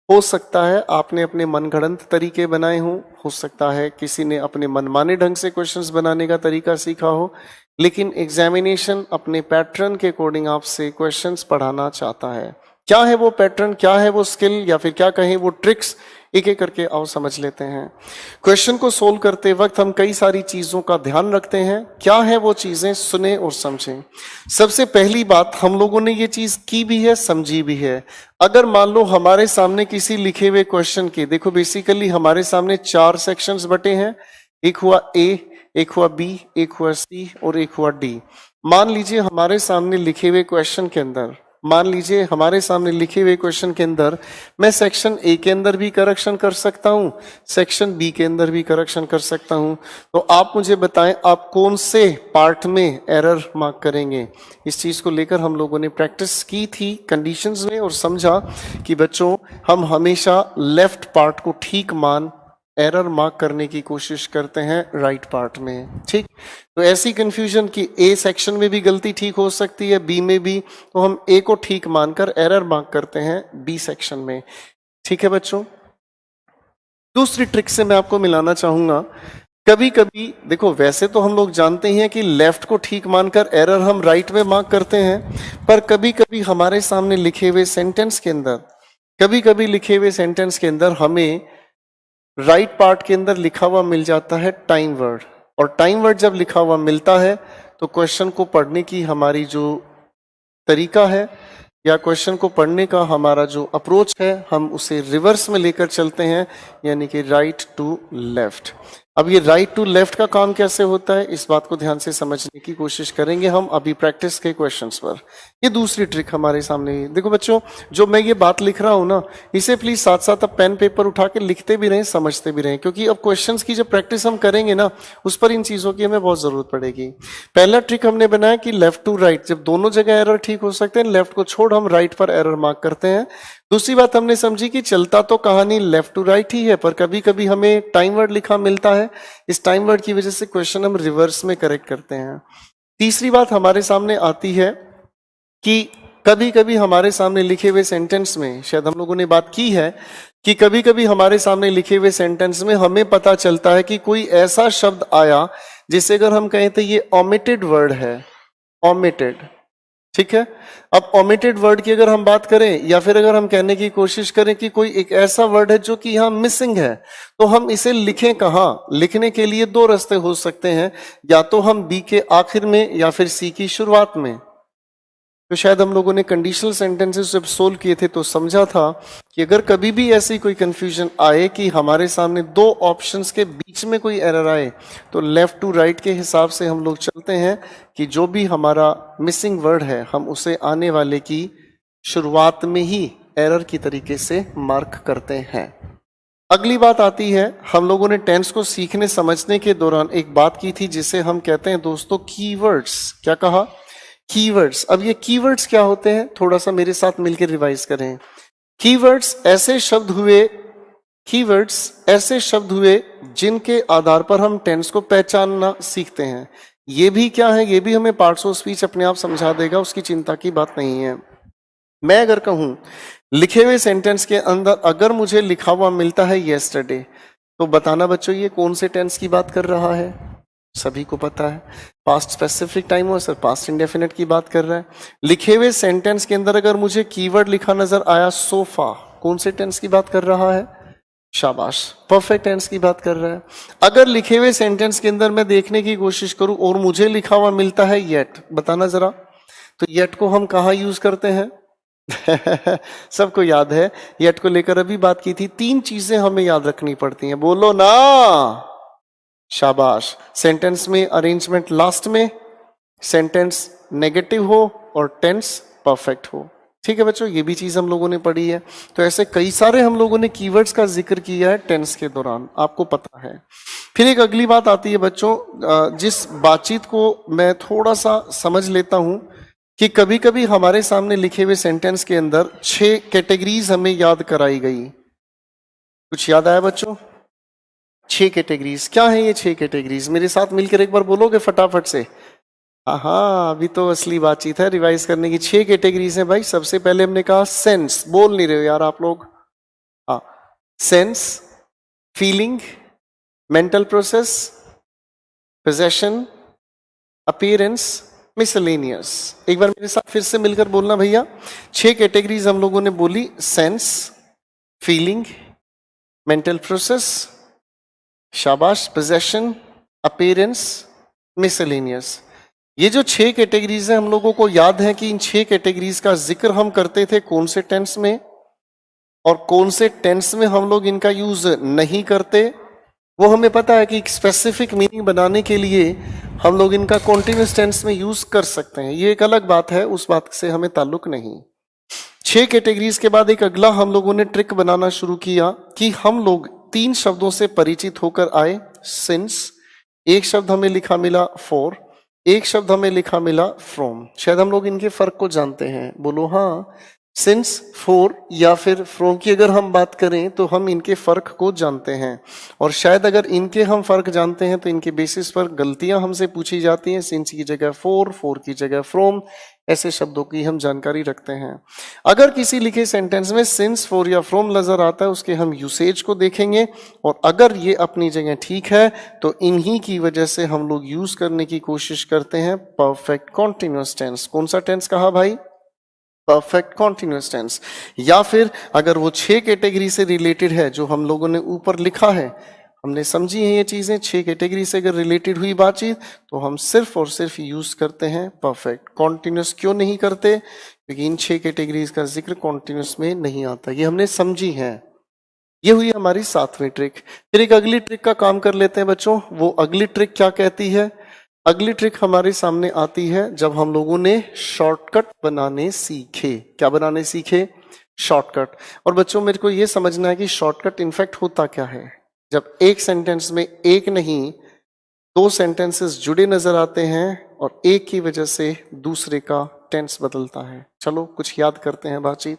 हो सकता है आपने अपने मनगढ़ंत तरीके बनाए हों, हो सकता है किसी ने अपने मनमाने ढंग से क्वेश्चंस बनाने का तरीका सीखा हो, लेकिन एग्जामिनेशन अपने पैटर्न के अकॉर्डिंग आपसे क्वेश्चंस पढ़ाना चाहता है। क्या है वो पैटर्न, क्या है वो स्किल, या फिर क्या कहें वो ट्रिक्स, एक एक करके आओ समझ लेते हैं। क्वेश्चन को सोल्व करते वक्त हम कई सारी चीजों का ध्यान रखते हैं। क्या है वो चीजें, सुने और समझें। सबसे पहली बात, हम लोगों ने ये चीज की भी है, समझी भी है। अगर मान लो हमारे सामने किसी लिखे हुए क्वेश्चन के, देखो बेसिकली हमारे सामने 4 सेक्शंस बटे हैं। एक हुआ ए, एक हुआ बी, एक हुआ सी और एक हुआ डी। मान लीजिए हमारे सामने लिखे हुए क्वेश्चन के अंदर, मैं सेक्शन ए के अंदर भी करेक्शन कर सकता हूं, सेक्शन बी के अंदर भी करेक्शन कर सकता हूं। तो आप मुझे बताएं आप कौन से पार्ट में एरर मार्क करेंगे। इस चीज को लेकर हम लोगों ने प्रैक्टिस की थी कंडीशंस में और समझा कि बच्चों हम हमेशा लेफ्ट पार्ट को ठीक मान एरर मार्क करने की कोशिश करते हैं राइट पार्ट में, ठीक। तो ऐसी कंफ्यूजन कि ए सेक्शन में भी गलती ठीक हो सकती है, बी में भी, तो हम ए को ठीक मानकर एरर मार्क करते हैं बी सेक्शन में, ठीक है बच्चों। दूसरी ट्रिक से मैं आपको मिलाना चाहूंगा। कभी कभी देखो, वैसे तो हम लोग जानते हैं कि लेफ्ट को ठीक मानकर एरर हम राइट में मार्क करते हैं, पर कभी कभी हमारे सामने लिखे हुए सेंटेंस के अंदर हमें राइट पार्ट के अंदर लिखा हुआ मिल जाता है टाइम वर्ड, और टाइम वर्ड जब लिखा हुआ मिलता है तो क्वेश्चन को पढ़ने की हमारी जो तरीका है या क्वेश्चन को पढ़ने का हमारा जो अप्रोच है, हम उसे रिवर्स में लेकर चलते हैं, यानी कि राइट टू लेफ्ट। अब ये राइट टू लेफ्ट का काम कैसे होता है, इस बात को ध्यान से समझने की कोशिश करेंगे हम अभी प्रैक्टिस के क्वेश्चंस पर। ये दूसरी ट्रिक हमारे सामने है। देखो बच्चों, जो मैं ये बात लिख रहा हूं ना, इसे प्लीज साथ साथ अब पेन पेपर उठा के लिखते भी रहें, समझते भी रहें, क्योंकि अब क्वेश्चंस की जब प्रैक्टिस हम करेंगे ना, उस पर इन चीजों की हमें बहुत जरूरत पड़ेगी। पहला ट्रिक हमने बनाया कि लेफ्ट टू राइट, जब दोनों जगह एरर ठीक हो सकते हैं, लेफ्ट को छोड़ हम राइट पर एरर मार्क करते हैं। दूसरी बात हमने समझी कि चलता तो कहानी लेफ्ट टू राइट ही है, पर कभी कभी हमें टाइम वर्ड लिखा मिलता है, इस टाइम वर्ड की वजह से क्वेश्चन हम रिवर्स में करेक्ट करते हैं। तीसरी बात हमारे सामने आती है कि कभी कभी हमारे सामने लिखे हुए सेंटेंस में, शायद हम लोगों ने बात की है कि कभी कभी हमारे सामने लिखे हुए सेंटेंस में हमें पता चलता है कि कोई ऐसा शब्द आया जिसे अगर हम कहें तो ये ओमिटेड वर्ड है, ओमिटेड, ठीक है। अब ओमिटेड वर्ड की अगर हम बात करें या फिर अगर हम कहने की कोशिश करें कि कोई एक ऐसा वर्ड है जो कि यहाँ मिसिंग है, तो हम इसे लिखें कहाँ? लिखने के लिए दो रास्ते हो सकते हैं, या तो हम बी के आखिर में या फिर सी की शुरुआत में। तो शायद हम लोगों ने कंडीशनल सेंटेंसेस जब सोल्व किए थे तो समझा था कि अगर कभी भी ऐसी कोई कंफ्यूजन आए कि हमारे सामने दो ऑप्शंस के बीच में कोई एरर आए, तो लेफ्ट टू राइट के हिसाब से हम लोग चलते हैं कि जो भी हमारा मिसिंग वर्ड है हम उसे आने वाले की शुरुआत में ही एरर की तरीके से मार्क करते हैं। अगली बात आती है, हम लोगों ने टेंस को सीखने समझने के दौरान एक बात की थी जिसे हम कहते हैं दोस्तों कीवर्ड्स। क्या कहा? कीवर्ड्स। अब ये कीवर्ड्स क्या होते हैं, थोड़ा सा मेरे साथ मिलकर रिवाइज करें। कीवर्ड्स ऐसे शब्द हुए जिनके आधार पर हम टेंस को पहचानना सीखते हैं। ये भी क्या है, ये भी हमें पार्ट्स ऑफ स्पीच अपने आप समझा देगा, उसकी चिंता की बात नहीं है। मैं अगर कहूं लिखे हुए सेंटेंस के अंदर अगर मुझे लिखा हुआ मिलता है येस्टरडे, तो बताना बच्चों ये कौन से टेंस की बात कर रहा है? सभी को पता है, पास्ट स्पेसिफिक टाइम हो सर, पास्ट इंडेफिनिट की बात कर रहा है। लिखे हुए सेंटेंस के अंदर अगर मुझे कीवर्ड लिखा नजर आया सोफा, कौन से टेंस की बात कर रहा है? शाबाश, परफेक्ट टेंस की बात कर रहा है। अगर लिखे हुए सेंटेंस के अंदर मैं देखने की कोशिश करूं और मुझे लिखा हुआ मिलता है येट, बताना जरा, तो येट को हम कहाँ यूज करते हैं? सबको याद है, येट को लेकर अभी बात की थी। तीन चीजें हमें याद रखनी पड़ती हैं, बोलो ना, शाबाश। सेंटेंस में अरेंजमेंट लास्ट में, सेंटेंस नेगेटिव हो और टेंस परफेक्ट हो। ठीक है बच्चों, ये भी चीज हम लोगों ने पढ़ी है। तो ऐसे कई सारे हम लोगों ने कीवर्ड्स का जिक्र किया है टेंस के दौरान, आपको पता है। फिर एक अगली बात आती है बच्चों, जिस बातचीत को मैं थोड़ा सा समझ लेता हूं कि कभी कभी हमारे सामने लिखे हुए सेंटेंस के अंदर 6 कैटेगरीज हमें याद कराई गई। कुछ याद आया बच्चों? 6 कैटेगरीज। क्या है ये 6 कैटेगरीज? मेरे साथ मिलकर एक बार बोलोगे फटाफट से? हाँ, अभी तो असली बातचीत है रिवाइज करने की। 6 कैटेगरीज हैं भाई। सबसे पहले हमने कहा सेंस, बोल नहीं रहे हो यार आप लोग। हाँ, sense, feeling, mental process, possession, appearance, miscellaneous. एक बार मेरे साथ फिर से मिलकर बोलना भैया। 6 कैटेगरीज हम लोगों ने बोली, सेंस, फीलिंग, मेंटल प्रोसेस, शाबाश, पोजेशन, अपीयरेंस, मिसलेनियस। ये जो 6 कैटेगरीज हैं, हम लोगों को याद है कि इन 6 कैटेगरीज का जिक्र हम करते थे कौन से टेंस में, और कौन से टेंस में हम लोग इनका यूज नहीं करते। वो हमें पता है कि एक स्पेसिफिक मीनिंग बनाने के लिए हम लोग इनका कॉन्टिन्यूस टेंस में यूज कर सकते हैं, ये एक अलग बात है, उस बात से हमें ताल्लुक नहीं। 6 कैटेगरीज के बाद एक अगला हम लोगों ने ट्रिक बनाना शुरू किया कि हम लोग 3 शब्दों से परिचित होकर आए। सिंस, एक शब्द हमें लिखा मिला फॉर, एक शब्द हमें लिखा मिला फ्रॉम। शायद हम लोग इनके फर्क को जानते हैं, बोलो हाँ। सिंस, फॉर या फिर फ्रॉम की अगर हम बात करें तो हम इनके फर्क को जानते हैं, और शायद अगर इनके हम फर्क जानते हैं तो इनके बेसिस पर गलतियां हमसे पूछी जाती हैं। सिंस की जगह फॉर, फॉर की जगह फ्रॉम, ऐसे शब्दों की हम जानकारी रखते हैं। अगर किसी लिखे सेंटेंस में सिंस, फॉर या फ्रॉम नजर आता है, उसके हम यूसेज को देखेंगे, और अगर ये अपनी जगह ठीक है तो इन्हीं की वजह से हम लोग यूज करने की कोशिश करते हैं परफेक्ट कॉन्टिन्यूअस टेंस। कौन सा टेंस कहा भाई? Perfect continuous tense. या फिर अगर वो 6 कैटेगरी से रिलेटेड है जो हम लोगों ने ऊपर लिखा है, हमने समझी है ये चीजें, 6 कैटेगरी से अगर रिलेटेड हुई बातचीत, तो हम सिर्फ और सिर्फ यूज करते हैं परफेक्ट। कॉन्टिन्यूअस क्यों नहीं करते? क्योंकि इन 6 कैटेगरीज का जिक्र कॉन्टिन्यूअस में नहीं आता, ये हमने समझी है। ये हुई हमारी 7वीं ट्रिक। फिर एक अगली ट्रिक का काम कर लेते हैं बच्चों। वो अगली ट्रिक क्या कहती है? अगली ट्रिक हमारे सामने आती है जब हम लोगों ने शॉर्टकट बनाने सीखे। क्या बनाने सीखे? शॉर्टकट। और बच्चों मेरे को ये समझना है कि शॉर्टकट इनफैक्ट होता क्या है। जब एक सेंटेंस में एक नहीं 2 सेंटेंसेस जुड़े नजर आते हैं और एक की वजह से दूसरे का टेंस बदलता है। चलो कुछ याद करते हैं बातचीत।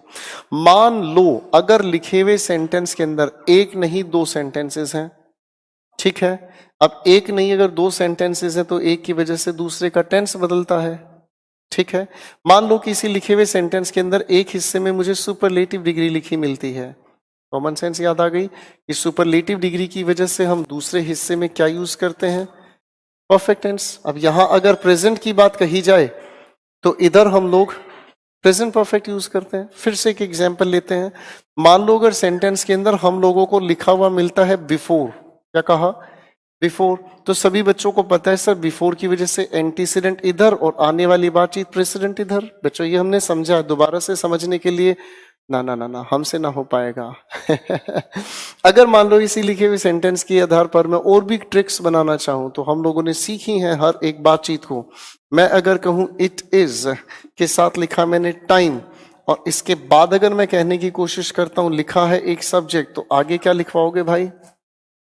मान लो अगर लिखे हुए सेंटेंस के अंदर एक नहीं 2 सेंटेंसेस हैं, ठीक है। अब एक नहीं अगर 2 सेंटेंसेस हैं तो एक की वजह से दूसरे का टेंस बदलता है, ठीक है। मान लो किसी लिखे हुए सेंटेंस के अंदर एक हिस्से में मुझे सुपरलेटिव डिग्री लिखी मिलती है। कॉमन सेंस याद आ गई कि सुपरलेटिव डिग्री की वजह से हम दूसरे हिस्से में क्या यूज करते हैं? Perfect tense. अब यहां अगर प्रेजेंट की बात कही जाए तो इधर हम लोग प्रेजेंट परफेक्ट यूज करते हैं। फिर से एक एग्जांपल लेते हैं। मान लो अगर सेंटेंस के अंदर हम लोगों को लिखा हुआ मिलता है बिफोर, क्या कहा, बिफोर, तो सभी बच्चों को पता है सर बिफोर की वजह से एंटीसीडेंट इधर और आने वाली बातचीत प्रेसिडेंट इधर। बच्चों ये हमने समझा, दोबारा से समझने के लिए ना ना ना ना हमसे ना हो पाएगा। अगर मान लो इसी लिखे हुए सेंटेंस के आधार पर मैं और भी ट्रिक्स बनाना चाहूं तो हम लोगों ने सीखी हैं हर एक बातचीत को। मैं अगर कहूं इट इज के साथ लिखा मैंने टाइम, और इसके बाद अगर मैं कहने की कोशिश करता हूं लिखा है एक सब्जेक्ट, तो आगे क्या लिखवाओगे भाई?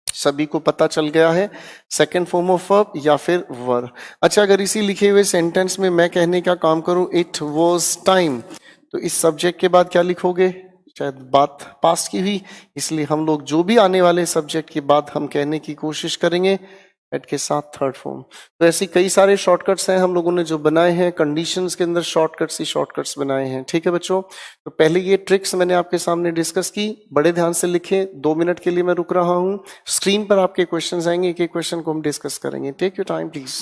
सभी को पता चल गया है, सेकंड फॉर्म ऑफ वर्ब या फिर वर्ब। अच्छा, अगर इसी लिखे हुए सेंटेंस में मैं कहने का काम करूं इट वाज टाइम, तो इस सब्जेक्ट के बाद क्या लिखोगे? शायद बात पास्ट की हुई, इसलिए हम लोग जो भी आने वाले सब्जेक्ट के बाद हम कहने की कोशिश करेंगे एट के साथ थर्ड फॉर्म। तो ऐसे कई सारे शॉर्टकट्स हैं हम लोगों ने जो बनाए हैं, कंडीशंस के अंदर शॉर्टकट्स ही शॉर्टकट्स बनाए हैं। ठीक है बच्चों, तो पहले ये ट्रिक्स मैंने आपके सामने डिस्कस की, बड़े ध्यान से लिखें। 2 मिनट के लिए मैं रुक रहा हूं, स्क्रीन पर आपके क्वेश्चंस आएंगे, एक एक क्वेश्चन को हम डिस्कस करेंगे। Take your time please.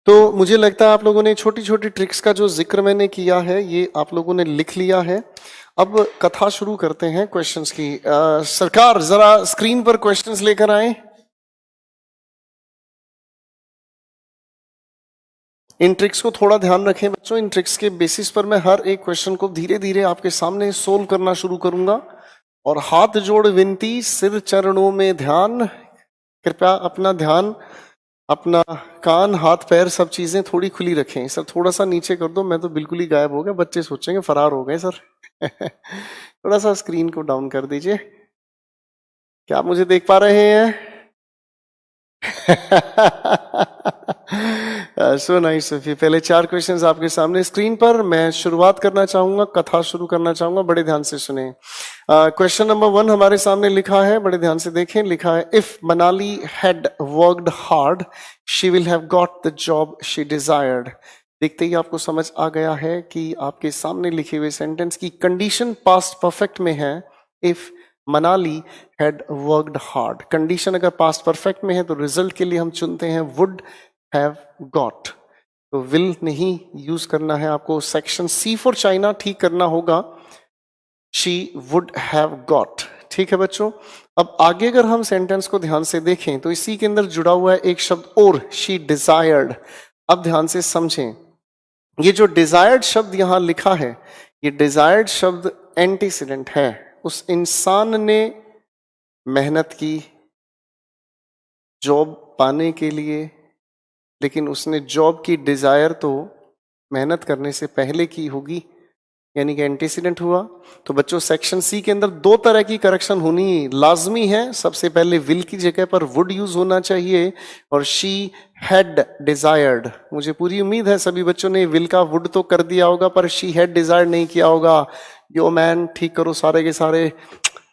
तो मुझे लगता है आप लोगों ने छोटी छोटी ट्रिक्स का जो जिक्र मैंने किया है ये आप लोगों ने लिख लिया है। अब कथा शुरू करते हैं क्वेश्चंस की। सरकार जरा स्क्रीन पर क्वेश्चंस लेकर आए। इन ट्रिक्स को थोड़ा ध्यान रखें बच्चों, इन ट्रिक्स के बेसिस पर मैं हर एक क्वेश्चन को धीरे धीरे आपके सामने सोल्व करना शुरू करूंगा। और हाथ जोड़ विनती, सिर चरणों में ध्यान, कृपया अपना ध्यान, अपना कान, हाथ पैर सब चीजें थोड़ी खुली रखें। सर थोड़ा सा नीचे कर दो, मैं तो बिल्कुल ही गायब हो गया, बच्चे सोचेंगे फरार हो गए सर। थोड़ा सा स्क्रीन को डाउन कर दीजिए। क्या आप मुझे देख पा रहे हैं? So nice Safi. पहले 4 क्वेश्चंस आपके सामने स्क्रीन पर। मैं शुरुआत करना चाहूंगा, कथा शुरू करना चाहूंगा, बड़े ध्यान से सुने। क्वेश्चन नंबर 1 हमारे सामने लिखा है, बड़े ध्यान से देखें। लिखा है if Manali had worked hard she will have got the job she desired. देखते ही आपको समझ आ गया है कि आपके सामने लिखे हुए सेंटेंस की कंडीशन पास्ट परफेक्ट में है। If Manali had worked hard, condition अगर पास्ट परफेक्ट में है तो रिजल्ट के लिए हम चुनते हैं वुड हैव गॉट। तो विल नहीं यूज करना है आपको, सेक्शन सी फॉर चाइना ठीक करना होगा, शी वुड हैव गॉट। ठीक है बच्चों, अब आगे अगर हम सेंटेंस को ध्यान से देखें तो इसी के अंदर जुड़ा हुआ है एक शब्द और, शी डिजायर्ड। अब ध्यान से समझें, ये जो डिजायर्ड शब्द यहां लिखा है, ये डिजायर्ड शब्द एंटीसीडेंट है। उस इंसान ने मेहनत की जॉब पाने के लिए, लेकिन उसने जॉब की डिजायर तो मेहनत करने से पहले की होगी, यानी कि एंटीसीडेंट हुआ। तो बच्चों सेक्शन सी के अंदर दो तरह की करेक्शन होनी लाजमी है। सबसे पहले विल की जगह पर वुड यूज होना चाहिए, और शी हैड डिजायर्ड। मुझे पूरी उम्मीद है सभी बच्चों ने विल का वुड तो कर दिया होगा, पर शी हैड डिजायर्ड नहीं किया होगा। यो मैन, ठीक करो सारे के सारे,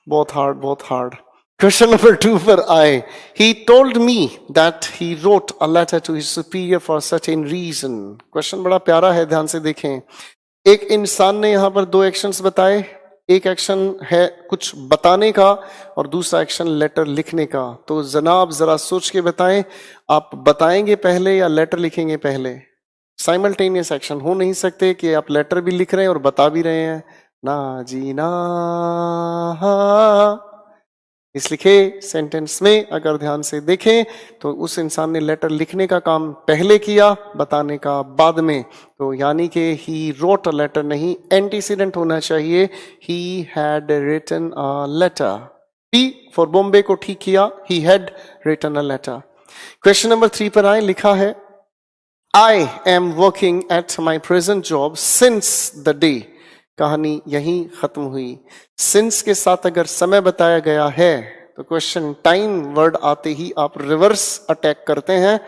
बहुत हार्ड बहुत हार्ड। क्वेश्चन नंबर 2 पर आए। He told me that he wrote a letter to his superior for certain reason. Question बड़ा प्यारा है, ध्यान से देखें। एक इंसान ने यहां पर दो एक्शंस बताए। एक एक्शन है कुछ बताने का, और दूसरा एक्शन लेटर लिखने का। तो जनाब जरा सोच के बताएं, आप बताएंगे पहले या लेटर लिखेंगे पहले? साइमल्टेनियस एक्शन हो नहीं सकते कि आप लेटर भी लिख रहे हैं और बता भी रहे हैं। ना जी ना। इस लिखे सेंटेंस में अगर ध्यान से देखें तो उस इंसान ने लेटर लिखने का काम पहले किया, बताने का बाद में। तो यानी कि ही रोट अ लेटर नहीं, एंटीसीडेंट होना चाहिए। He had written a letter. B for Bombay को ठीक किया, he had written a letter. Question number 3 पर आए। लिखा है I am working at my present job since the day. कहानी यहीं खत्म हुई। सिंस के साथ अगर समय बताया गया है तो क्वेश्चन टाइम वर्ड आते ही आप रिवर्स अटैक करते हैं,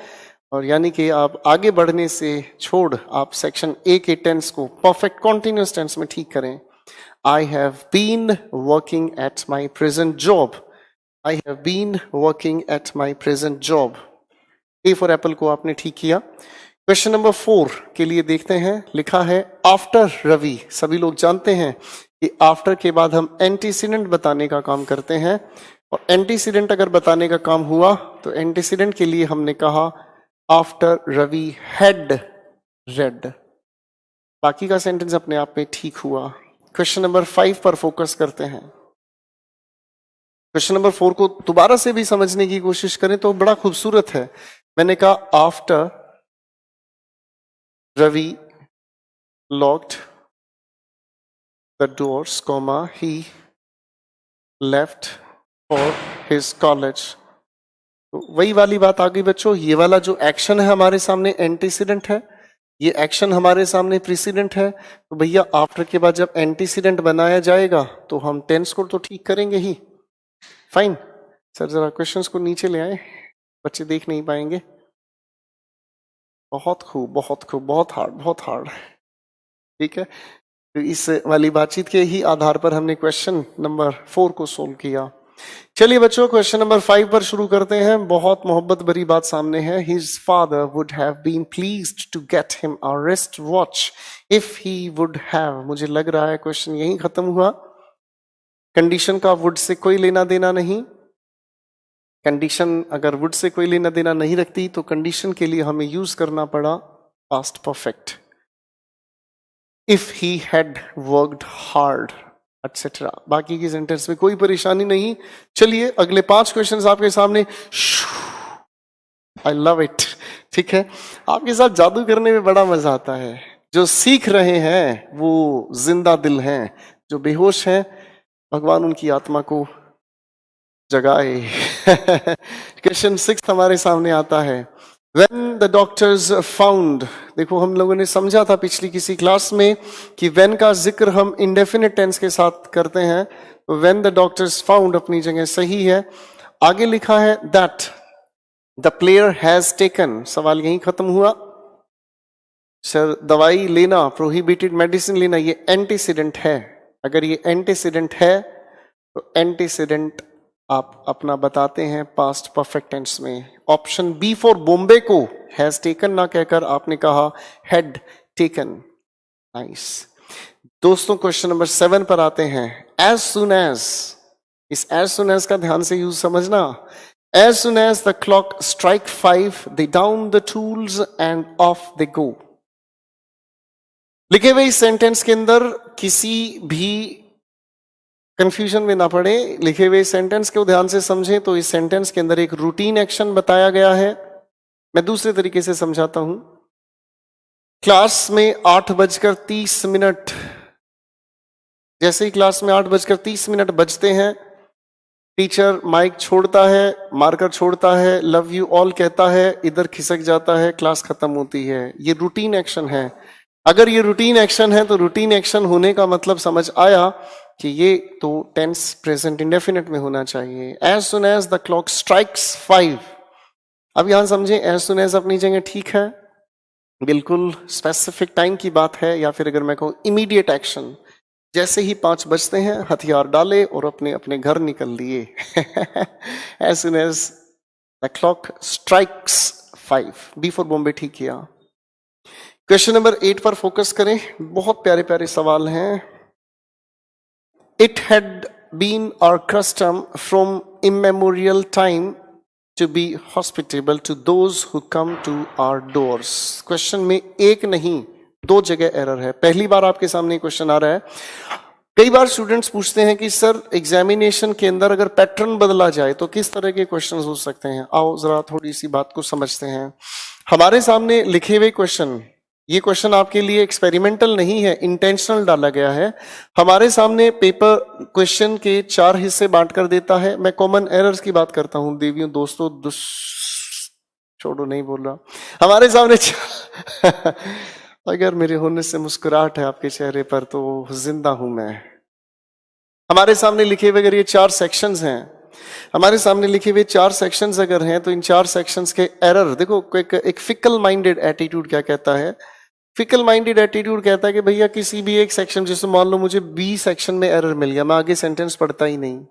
और यानी कि आप आगे बढ़ने से छोड़ आप सेक्शन ए के टेंस को परफेक्ट कॉन्टिन्यूअस टेंस में ठीक करें। I have been working at my present job. I have been working at my present job. A for apple को आपने ठीक किया। क्वेश्चन नंबर 4 के लिए देखते हैं। लिखा है आफ्टर रवि। सभी लोग जानते हैं कि आफ्टर के बाद हम एंटीसीडेंट बताने का काम करते हैं, और एंटीसीडेंट अगर बताने का काम हुआ तो एंटीसीडेंट के लिए हमने कहा आफ्टर रवि हैड रेड। बाकी का सेंटेंस अपने आप में ठीक हुआ। क्वेश्चन नंबर 5 पर फोकस करते हैं। क्वेश्चन नंबर 4 को दोबारा से भी समझने की कोशिश करें तो बड़ा खूबसूरत है। मैंने कहा after Ravi locked the doors, he left for his college. तो वही वाली बात आ गई बच्चों। ये वाला जो एक्शन है हमारे सामने एंटीसीडेंट है, ये एक्शन हमारे सामने प्रीसीडेंट है। तो भैया आफ्टर के बाद जब एंटीसीडेंट बनाया जाएगा तो हम टेंस को तो ठीक करेंगे ही। फाइन सर, जरा क्वेश्चंस को नीचे ले आए, बच्चे देख नहीं पाएंगे। बहुत खूब बहुत खूब, बहुत हार्ड बहुत हार्ड। ठीक है, तो इस वाली बातचीत के ही आधार पर हमने क्वेश्चन नंबर 4 को सोल्व किया। चलिए बच्चों क्वेश्चन नंबर 5 पर शुरू करते हैं। बहुत मोहब्बत भरी बात सामने है। His father would have been pleased to get him a wrist watch if he would have. मुझे लग रहा है क्वेश्चन यहीं खत्म हुआ। कंडीशन का वुड से कोई लेना देना नहीं। कंडीशन अगर वुड से कोई लेना देना नहीं रखती तो कंडीशन के लिए हमें यूज करना पड़ा past perfect. If he had worked hard etcetera. बाकी की सेंटेंस में कोई परेशानी नहीं। चलिए अगले 5 क्वेश्चंस आपके सामने। I love it. ठीक है, आपके साथ जादू करने में बड़ा मजा आता है। जो सीख रहे हैं वो जिंदा दिल हैं, जो बेहोश हैं भगवान उनकी आत्मा को जगाए। क्वेश्चन 6 हमारे सामने आता है। When the doctors found, देखो हम लोगों ने समझा था पिछली किसी क्लास में कि when का जिक्र हम indefinite tense के साथ करते हैं। तो when the doctors found अपनी जगह सही है। आगे लिखा है that the player has taken। सवाल यहीं खत्म हुआ। सर दवाई लेना, प्रोहिबिटेड मेडिसिन लेना, ये एंटीसीडेंट है। अगर ये एंटीसीडेंट है तो एंटीसीडेंट आप अपना बताते हैं पास्ट परफेक्ट टेंस में। ऑप्शन बी फॉर बॉम्बे को हैज टेकन ना कहकर आपने कहा हैड टेकन। नाइस दोस्तों, क्वेश्चन नंबर 7 पर आते हैं। एज सुन एज, इस एज सुन एज का ध्यान से यूज समझना। As soon as the clock strike 5 they down the tools and off they go. लिखे हुए इस सेंटेंस के अंदर किसी भी कंफ्यूजन में ना पड़े। लिखे हुए सेंटेंस को ध्यान से समझें तो इस सेंटेंस के अंदर एक रूटीन एक्शन बताया गया है। मैं दूसरे तरीके से समझाता हूं। क्लास में 8:30, जैसे ही क्लास में 8:30 बजते हैं, टीचर माइक छोड़ता है, मार्कर छोड़ता है, लव यू ऑल कहता है, इधर खिसक जाता है, क्लास खत्म होती है। ये रूटीन एक्शन है। अगर ये रूटीन एक्शन है तो रूटीन एक्शन होने का मतलब समझ आया कि ये तो टेंस प्रेजेंट इंडेफिनिट में होना चाहिए। As soon as the clock strikes 5। अब यहां समझें, एज सुन एज अपनी जगह ठीक है, बिल्कुल स्पेसिफिक टाइम की बात है, या फिर अगर मैं कहूं इमीडिएट एक्शन, जैसे ही 5 बजते हैं हथियार डाले और अपने अपने घर निकल लिए। As soon as the clock strikes 5। B for Bombay ठीक किया। क्वेश्चन नंबर 8 पर फोकस करें, बहुत प्यारे प्यारे सवाल हैं। It had been our custom from immemorial time to be hospitable to those who come to our doors। Question में एक नहीं, 2 जगह एरर है। पहली बार आपके सामने क्वेश्चन आ रहा है। कई बार स्टूडेंट्स पूछते हैं कि सर एग्जामिनेशन के अंदर अगर पैटर्न बदला जाए तो किस तरह के क्वेश्चंस हो सकते हैं। आओ जरा थोड़ी सी बात को समझते हैं। हमारे सामने लिखे हुए क्वेश्चन, ये क्वेश्चन आपके लिए एक्सपेरिमेंटल नहीं है, इंटेंशनल डाला गया है। हमारे सामने पेपर क्वेश्चन के 4 हिस्से बांट कर देता है। मैं कॉमन एरर्स की बात करता हूं देवियों दोस्तों, छोड़ो नहीं बोल रहा। हमारे सामने अगर मेरे होने से मुस्कुराहट है आपके चेहरे पर तो जिंदा हूं मैं। हमारे सामने लिखे हुए अगर ये 4 सेक्शंस हैं, हमारे सामने लिखे हुए 4 सेक्शंस अगर हैं, तो इन 4 सेक्शंस के एरर देखो। एक फिकल माइंडेड एटीट्यूड क्या कहता है? फिकल माइंडेड एटीट्यूड कहता है कि भैया किसी भी एक सेक्शन, जैसे मान लो मुझे बी सेक्शन में एरर मिल गया, मैं आगे सेंटेंस पढ़ता ही नहीं।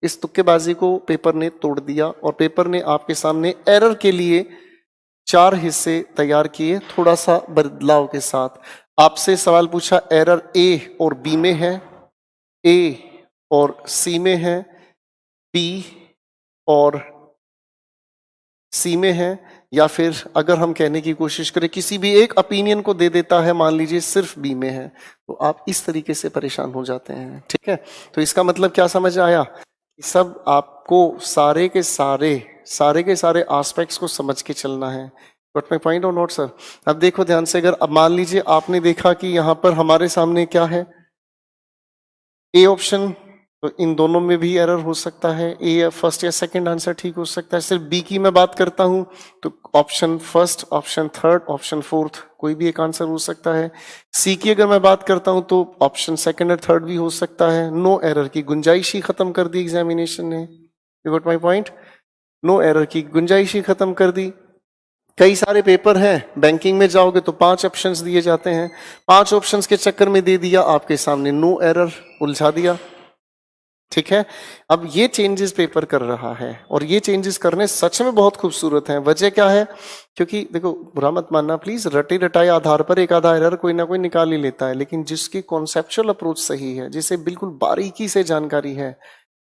इस तुक्केबाजी को पेपर ने तोड़ दिया और पेपर ने आपके सामने एरर के लिए 4 हिस्से तैयार किए, थोड़ा सा बदलाव के साथ। आपसे सवाल पूछा एरर ए और बी में है, ए और सी में है, बी और सी में है, या फिर अगर हम कहने की कोशिश करें किसी भी एक ओपिनियन को दे देता है, मान लीजिए सिर्फ बी में है, तो आप इस तरीके से परेशान हो जाते हैं। ठीक है, तो इसका मतलब क्या समझ आया? सब आपको सारे के सारे एस्पेक्ट्स को समझ के चलना है। गॉट माय पॉइंट और नॉट सर? अब देखो ध्यान से, अगर अब मान लीजिए आपने देखा कि यहां पर हमारे सामने क्या है, ए ऑप्शन, तो इन दोनों में भी एरर हो सकता है। ए फर्स्ट या सेकंड आंसर ठीक हो सकता है। सिर्फ बी की मैं बात करता हूं तो option first, option third, option fourth कोई भी एक आंसर हो सकता है। सी की अगर मैं बात करता हूं तो ऑप्शन सेकंड और थर्ड भी हो सकता है। नो एरर की गुंजाइश ही खत्म कर दी एग्जामिनेशन ने। You got my point? No error की गुंजाइश ही खत्म कर दी। कई सारे पेपर हैं, बैंकिंग में जाओगे तो 5 ऑप्शंस दिए जाते हैं, 5 ऑप्शंस के चक्कर में दे दिया आपके सामने नो एरर, उलझा दिया। ठीक है, अब ये चेंजेस पेपर कर रहा है और ये चेंजेस करने सच में बहुत खूबसूरत हैं। वजह क्या है? क्योंकि देखो, बुरा मत मानना प्लीज, रटे रटाए आधार पर एक आधा एरर कोई ना कोई निकाल ही लेता है, लेकिन जिसकी कॉन्सेप्चुअल अप्रोच सही है, जिसे बिल्कुल बारीकी से जानकारी है,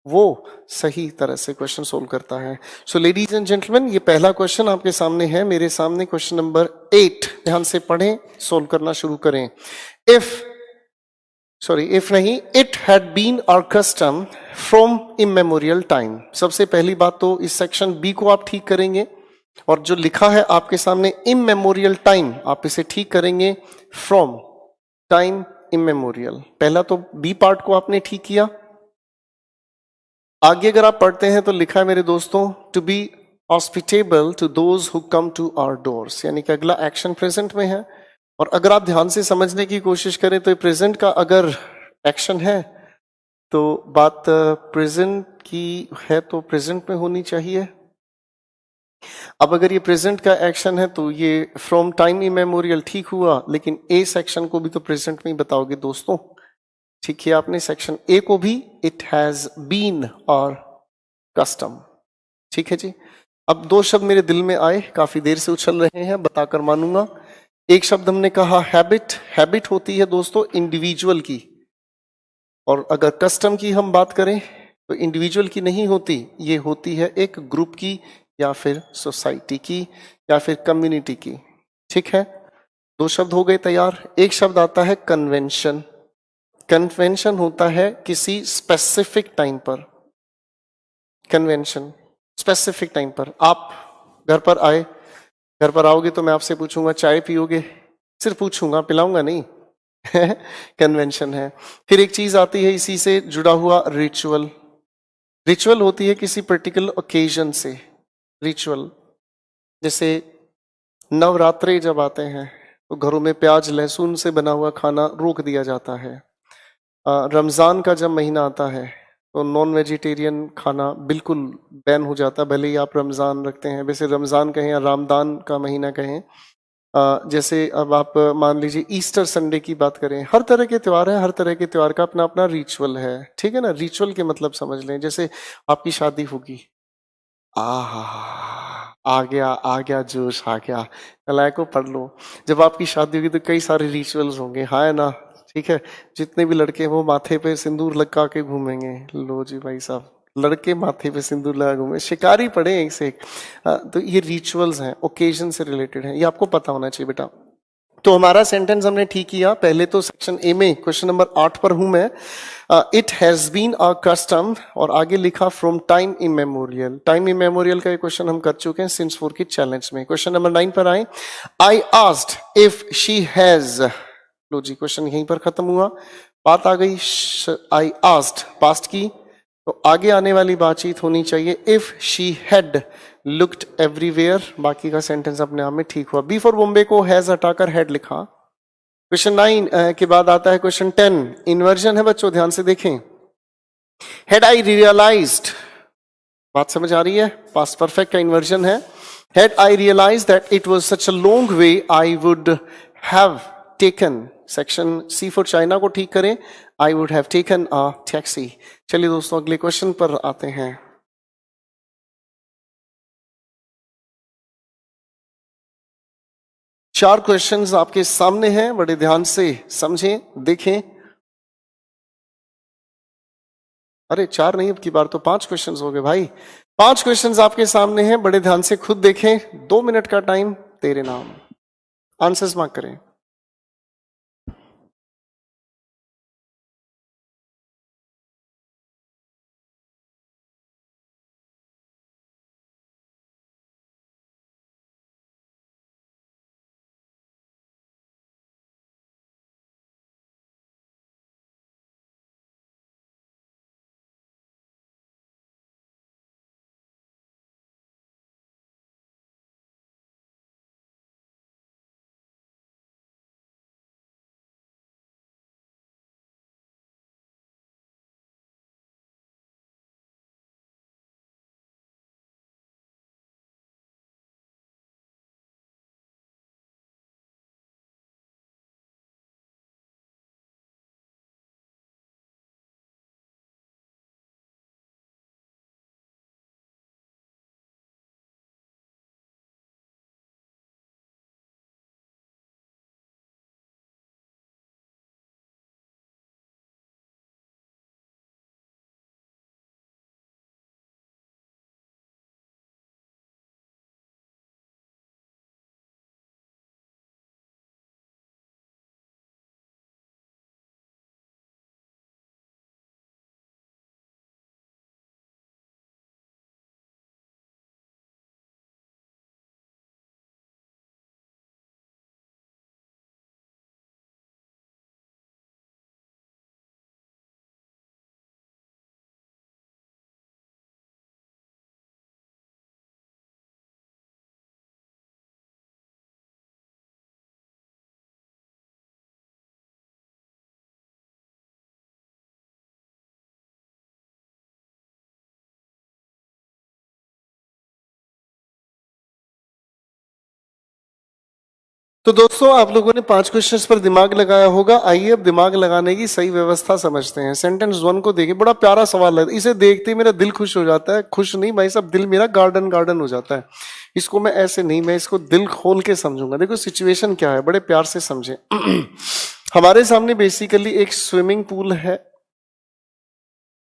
वो सही तरह से क्वेश्चन सोल्व करता है। सो लेडीज एंड जेंटलमैन, ये पहला क्वेश्चन आपके सामने है, मेरे सामने क्वेश्चन नंबर 8। ध्यान से पढ़ें, सोल्व करना शुरू करें। इफ नहीं, it had been our custom from immemorial time. सबसे पहली बात तो इस सेक्शन बी को आप ठीक करेंगे, और जो लिखा है आपके सामने इमेमोरियल टाइम, आप इसे ठीक करेंगे फ्रॉम टाइम इमेमोरियल। पहला तो बी पार्ट को आपने ठीक किया। आगे अगर आप पढ़ते हैं तो लिखा है मेरे दोस्तों, to be hospitable to those who come to our doors, यानी कि अगला एक्शन प्रेजेंट में है। और अगर आप ध्यान से समझने की कोशिश करें तो प्रेजेंट का अगर एक्शन है तो बात प्रेजेंट की है तो प्रेजेंट में होनी चाहिए। अब अगर ये प्रेजेंट का एक्शन है तो ये फ्रॉम टाइम इमेमोरियल ठीक हुआ, लेकिन ए सेक्शन को भी तो प्रेजेंट में ही बताओगे दोस्तों। ठीक है, आपने सेक्शन ए को भी इट हैज बीन और कस्टम। ठीक है जी। अब 2 शब्द मेरे दिल में आए, काफी देर से उछल रहे हैं, बताकर मानूंगा। एक शब्द हमने कहा हैबिट। हैबिट होती है दोस्तों इंडिविजुअल की, और अगर कस्टम की हम बात करें तो इंडिविजुअल की नहीं होती, ये होती है एक ग्रुप की या फिर सोसाइटी की या फिर कम्युनिटी की। ठीक है, 2 शब्द हो गए तैयार। एक शब्द आता है कन्वेंशन। कन्वेंशन होता है किसी स्पेसिफिक टाइम पर। कन्वेंशन स्पेसिफिक टाइम पर, आप घर पर आए, घर पर आओगे तो मैं आपसे पूछूंगा चाय पियोगे, सिर्फ पूछूंगा, पिलाऊंगा नहीं। कन्वेंशन है। फिर एक चीज आती है इसी से जुड़ा हुआ, रिचुअल। रिचुअल होती है किसी पर्टिकुलर ओकेजन से। रिचुअल जैसे नवरात्रे जब आते हैं तो घरों में प्याज लहसुन से बना हुआ खाना रोक दिया जाता है। रमज़ान का जब महीना आता है तो नॉन वेजिटेरियन खाना बिल्कुल बैन हो जाता है, भले ही आप रमज़ान रखते हैं। वैसे रमज़ान कहें या रामदान का महीना कहें, जैसे अब आप मान लीजिए ईस्टर संडे की बात करें, हर तरह के त्यौहार है, हर तरह के त्यौहार का अपना अपना रिचुअल है, ठीक है ना। रिचुअल के मतलब समझ लें, जैसे आपकी शादी होगी, आ गया जोश, आ गया, कलाए को पढ़ लो। जब आपकी शादी होगी तो कई सारे रिचुअल्स होंगे, हाँ है ना, ठीक है। जितने भी लड़के हैं वो माथे पे सिंदूर लगा के घूमेंगे। लो जी भाई साहब, लड़के माथे पे सिंदूर लगा घूमे, शिकारी पड़े एक से एक। तो ये रिचुअल्स हैं, ओकेजन से रिलेटेड हैं, ये आपको पता होना चाहिए बेटा। तो हमारा सेंटेंस हमने ठीक किया। पहले तो सेक्शन ए में क्वेश्चन नंबर 8 पर हूं मैं। It has been a custom, और आगे लिखा from time immemorial. Time immemorial का क्वेश्चन हम कर चुके हैं सिंस 4 की चैलेंज में। क्वेश्चन नंबर 9 पर आए। I asked if she has, लो जी क्वेश्चन यहीं पर खत्म हुआ। बात आ गई आई आस्क्ड पास्ट की, तो आगे आने वाली बातचीत होनी चाहिए if she had looked everywhere. बाकी का सेंटेंस अपने आप में ठीक हुआ। बी फॉर बॉम्बे को हैज हटाकर हैड लिखा। क्वेश्चन 9 के बाद आता है क्वेश्चन 10। इन्वर्जन है बच्चों, ध्यान से देखें। हैड आई रियलाइज्ड, बात समझ आ रही है, पास्ट परफेक्ट का इन्वर्जन है। Had I realised that it was such a long way I would have taken, section C for China को ठीक करें, I would have taken a taxi. चलिए दोस्तों अगले क्वेश्चन पर आते हैं। चार क्वेश्चंस आपके सामने हैं, बड़े ध्यान से समझें, देखें। अरे चार नहीं, अब की बार तो 5 क्वेश्चंस हो गए भाई। 5 क्वेश्चंस आपके सामने हैं, बड़े ध्यान से खुद देखें। 2 मिनट का टाइम, तेरे नाम। आंसर्स मार्क करें। तो दोस्तों आप लोगों ने 5 क्वेश्चंस पर दिमाग लगाया होगा। आइए अब दिमाग लगाने की सही व्यवस्था समझते हैं। सेंटेंस 1 को देखिए, बड़ा प्यारा सवाल है, इसे देखते ही मेरा दिल खुश हो जाता है। खुश नहीं भाई साहब, दिल मेरा गार्डन गार्डन हो जाता है। इसको मैं ऐसे नहीं, मैं इसको दिल खोल के समझूंगा। देखो सिचुएशन क्या है, बड़े प्यार से समझे। हमारे सामने बेसिकली एक स्विमिंग पूल है,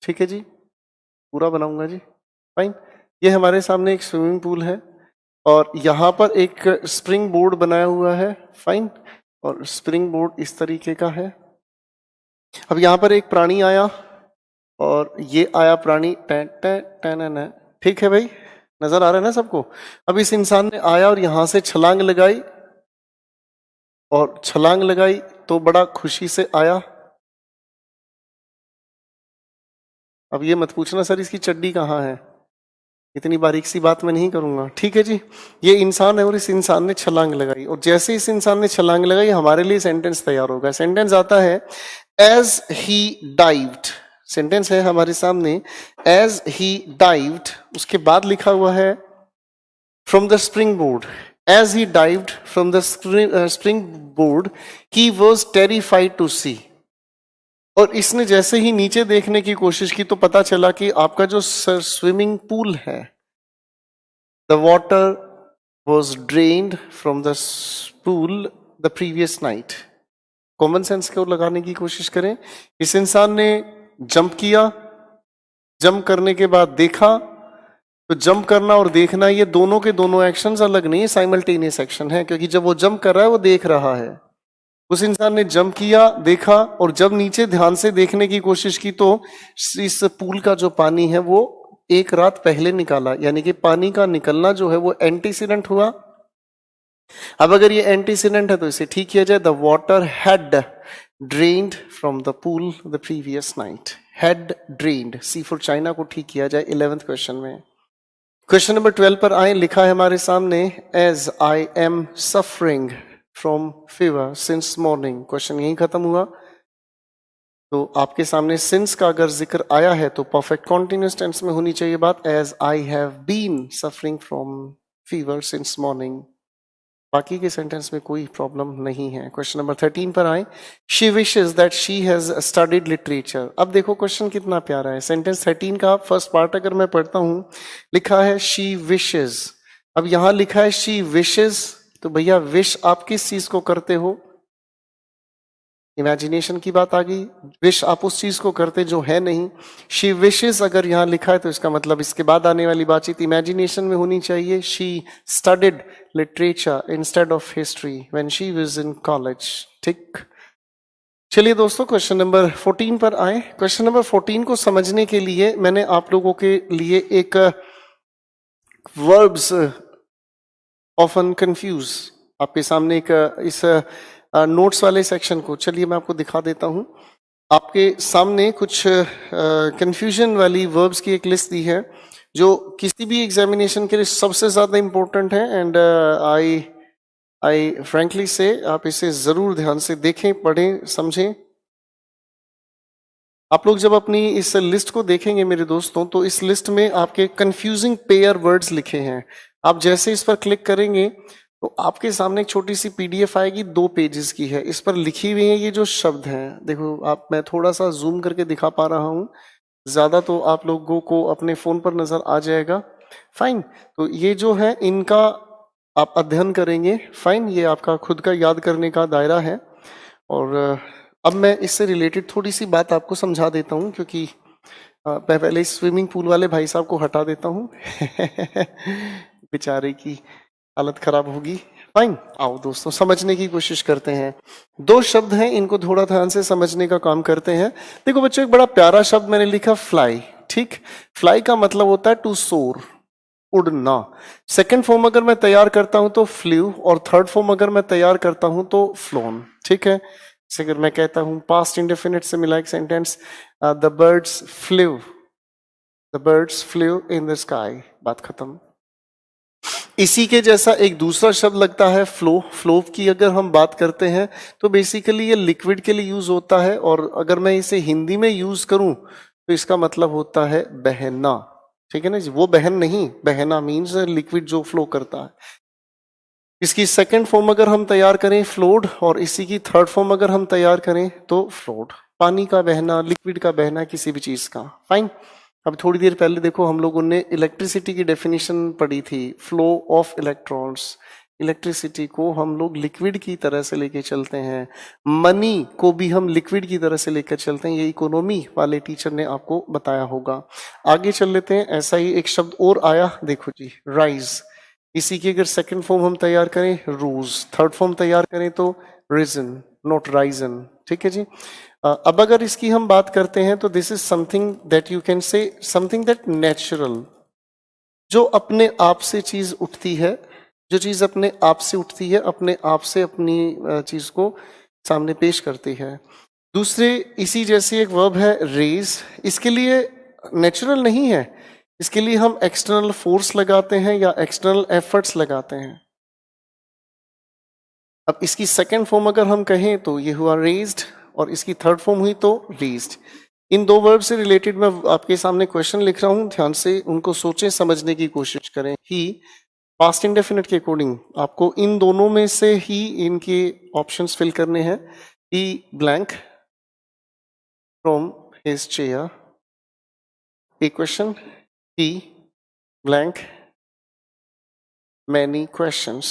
ठीक है जी, पूरा बनाऊंगा जी, फाइन। ये हमारे सामने एक स्विमिंग पूल है और यहाँ पर एक स्प्रिंग बोर्ड बनाया हुआ है, फाइन। और स्प्रिंग बोर्ड इस तरीके का है। अब यहाँ पर एक प्राणी आया और ये आया प्राणी, ठीक है भाई, नजर आ रहा है ना सबको? अब इस इंसान ने आया और यहां से छलांग लगाई, और छलांग लगाई तो बड़ा खुशी से आया। अब ये मत पूछना सर इसकी चड्डी कहाँ है, इतनी बारीक सी बात मैं नहीं करूंगा, ठीक है जी। ये इंसान है और इस इंसान ने छलांग लगाई, और जैसे इस इंसान ने छलांग लगाई हमारे लिए सेंटेंस तैयार होगा। सेंटेंस आता है एज ही डाइव्ड, सेंटेंस है हमारे सामने एज ही डाइव्ड, उसके बाद लिखा हुआ है from the spring board. As he dived from the spring board he was terrified to see. और इसने जैसे ही नीचे देखने की कोशिश की तो पता चला कि आपका जो स्विमिंग पूल है, the water was drained from the pool the previous night. Common sense को लगाने की कोशिश करें। इस इंसान ने जंप किया, जंप करने के बाद देखा, तो जंप करना और देखना ये दोनों के दोनों एक्शंस अलग नहीं है, साइमल्टेनियस एक्शन है, क्योंकि जब वो जंप कर रहा है वो देख रहा है। उस इंसान ने जंप किया, देखा, और जब नीचे ध्यान से देखने की कोशिश की तो इस पूल का जो पानी है वो एक रात पहले निकाला, यानी कि पानी का निकलना जो है वो एंटीसीडेंट हुआ। अब अगर ये एंटीसीडेंट है तो इसे ठीक किया जाए, the water had drained from the pool the previous night. Had drained, C for China को ठीक किया जाए 11th क्वेश्चन में। क्वेश्चन नंबर 12 पर आए, लिखा है हमारे सामने as I am suffering from fever since morning. Question यही खत्म हुआ। तो आपके सामने सिंस का अगर जिक्र आया है तो परफेक्ट कॉन्टिन्यूअस टेंस में होनी चाहिए बात, as I have been suffering from fever since morning. बाकी के सेंटेंस में कोई प्रॉब्लम नहीं है। क्वेश्चन नंबर 13 पर आए, she wishes that she has studied literature. अब देखो क्वेश्चन कितना प्यारा है। सेंटेंस 13 का फर्स्ट पार्ट अगर मैं पढ़ता हूं, लिखा है शी विशेस। अब यहां लिखा है शी विशेस, तो भैया विश आप किस चीज को करते हो? इमेजिनेशन की बात आ गई। विश आप उस चीज को करते जो है नहीं। शी विशेस अगर यहां लिखा है तो इसका मतलब इसके बाद आने वाली बातचीत इमेजिनेशन में होनी चाहिए। She studied literature instead of history when she was in college. ठीक, चलिए दोस्तों क्वेश्चन नंबर 14 पर आए। क्वेश्चन नंबर 14 को समझने के लिए मैंने आप लोगों के लिए एक वर्ब्स ऑफन कंफ्यूज आपके सामने एक इस नोट्स वाले सेक्शन को, चलिए मैं आपको दिखा देता हूं। आपके सामने कुछ कंफ्यूजन वाली वर्ब्स की एक लिस्ट दी है जो किसी भी एग्जामिनेशन के लिए सबसे ज्यादा इंपॉर्टेंट है। एंड आई फ्रैंकली से आप इसे जरूर ध्यान से देखें, पढ़ें, समझें। आप लोग जब अपनी इस लिस्ट को देखेंगे मेरे दोस्तों, तो इस लिस्ट में आपके कंफ्यूजिंग पेयर वर्ड्स लिखे हैं। आप जैसे इस पर क्लिक करेंगे तो आपके सामने एक छोटी सी पीडीएफ आएगी, 2 पेजेस की है। इस पर लिखी हुई है ये जो शब्द हैं, देखो आप, मैं थोड़ा सा जूम करके दिखा पा रहा हूं, ज्यादा तो आप लोगों को अपने फोन पर नजर आ जाएगा। फाइन, तो ये जो है इनका आप अध्ययन करेंगे। फाइन, ये आपका खुद का याद करने का दायरा है। और अब मैं इससे रिलेटेड थोड़ी सी बात आपको समझा देता हूं, क्योंकि मैं पहले स्विमिंग पूल वाले भाई साहब को हटा देता हूं बेचारे की हालत खराब होगी। फाइन, आओ दोस्तों समझने की कोशिश करते हैं। 2 शब्द हैं, इनको थोड़ा ध्यान से समझने का काम करते हैं। देखो बच्चों, एक बड़ा प्यारा शब्द मैंने लिखा फ्लाई। ठीक, फ्लाई का मतलब होता है टू सोर, उड़ना। सेकंड फॉर्म अगर मैं तैयार करता हूं तो फ्ल्यू, और थर्ड फॉर्म अगर मैं तैयार करता हूं तो फ्लोन। ठीक है, जैसे अगर मैं कहता हूं पास्ट इंडेफिनिट से मिला एक sentence, the birds flew, the birds flew in the sky, बात खत्म। इसी के जैसा एक दूसरा शब्द लगता है फ्लो। फ्लो की अगर हम बात करते हैं तो बेसिकली ये लिक्विड के लिए यूज होता है, और अगर मैं इसे हिंदी में यूज करूं तो इसका मतलब होता है बहना। ठीक है ना जी, वो बहन नहीं, बहना मीन्स लिक्विड जो फ्लो करता है। इसकी सेकंड फॉर्म अगर हम तैयार करें फ्लोड, और इसी की थर्ड फॉर्म अगर हम तैयार करें तो फ्लोड, पानी का बहना, लिक्विड का बहना, किसी भी चीज का। फाइन, अब थोड़ी देर पहले देखो हम लोगों ने इलेक्ट्रिसिटी की डेफिनेशन पढ़ी थी, फ्लो ऑफ इलेक्ट्रॉन्स। इलेक्ट्रिसिटी को हम लोग लिक्विड की तरह से लेके चलते हैं, मनी को भी हम लिक्विड की तरह से लेकर चलते हैं। ये इकोनॉमी वाले टीचर ने आपको बताया होगा। आगे चल लेते हैं। ऐसा ही एक शब्द और आया, देखो जी, राइज। इसी की अगर सेकंड फॉर्म हम तैयार करें रूज, थर्ड फॉर्म तैयार करें तो रिजन, नॉट राइजन। ठीक है जी। अब अगर इसकी हम बात करते हैं तो this is something that you can say, something that natural, जो अपने आप से चीज उठती है, जो चीज अपने आप से उठती है, अपने आप से अपनी चीज को सामने पेश करती है। दूसरे इसी जैसी एक वर्ब है रेज, इसके लिए नेचुरल नहीं है, इसके लिए हम एक्सटर्नल फोर्स लगाते हैं या एक्सटर्नल एफर्ट्स लगाते हैं। अब इसकी सेकंड फॉर्म अगर हम कहें तो ये हुआ रेज्ड, और इसकी थर्ड फॉर्म हुई तो रेज्ड। इन दो वर्ब से रिलेटेड मैं आपके सामने क्वेश्चन लिख रहा हूं, ध्यान से उनको सोचें, समझने की कोशिश करें। ही पास्ट इंडेफिनिट के अकॉर्डिंग आपको इन दोनों में से ही इनके ऑप्शंस फिल करने हैं। He blank from his chair, a question, he blank many questions,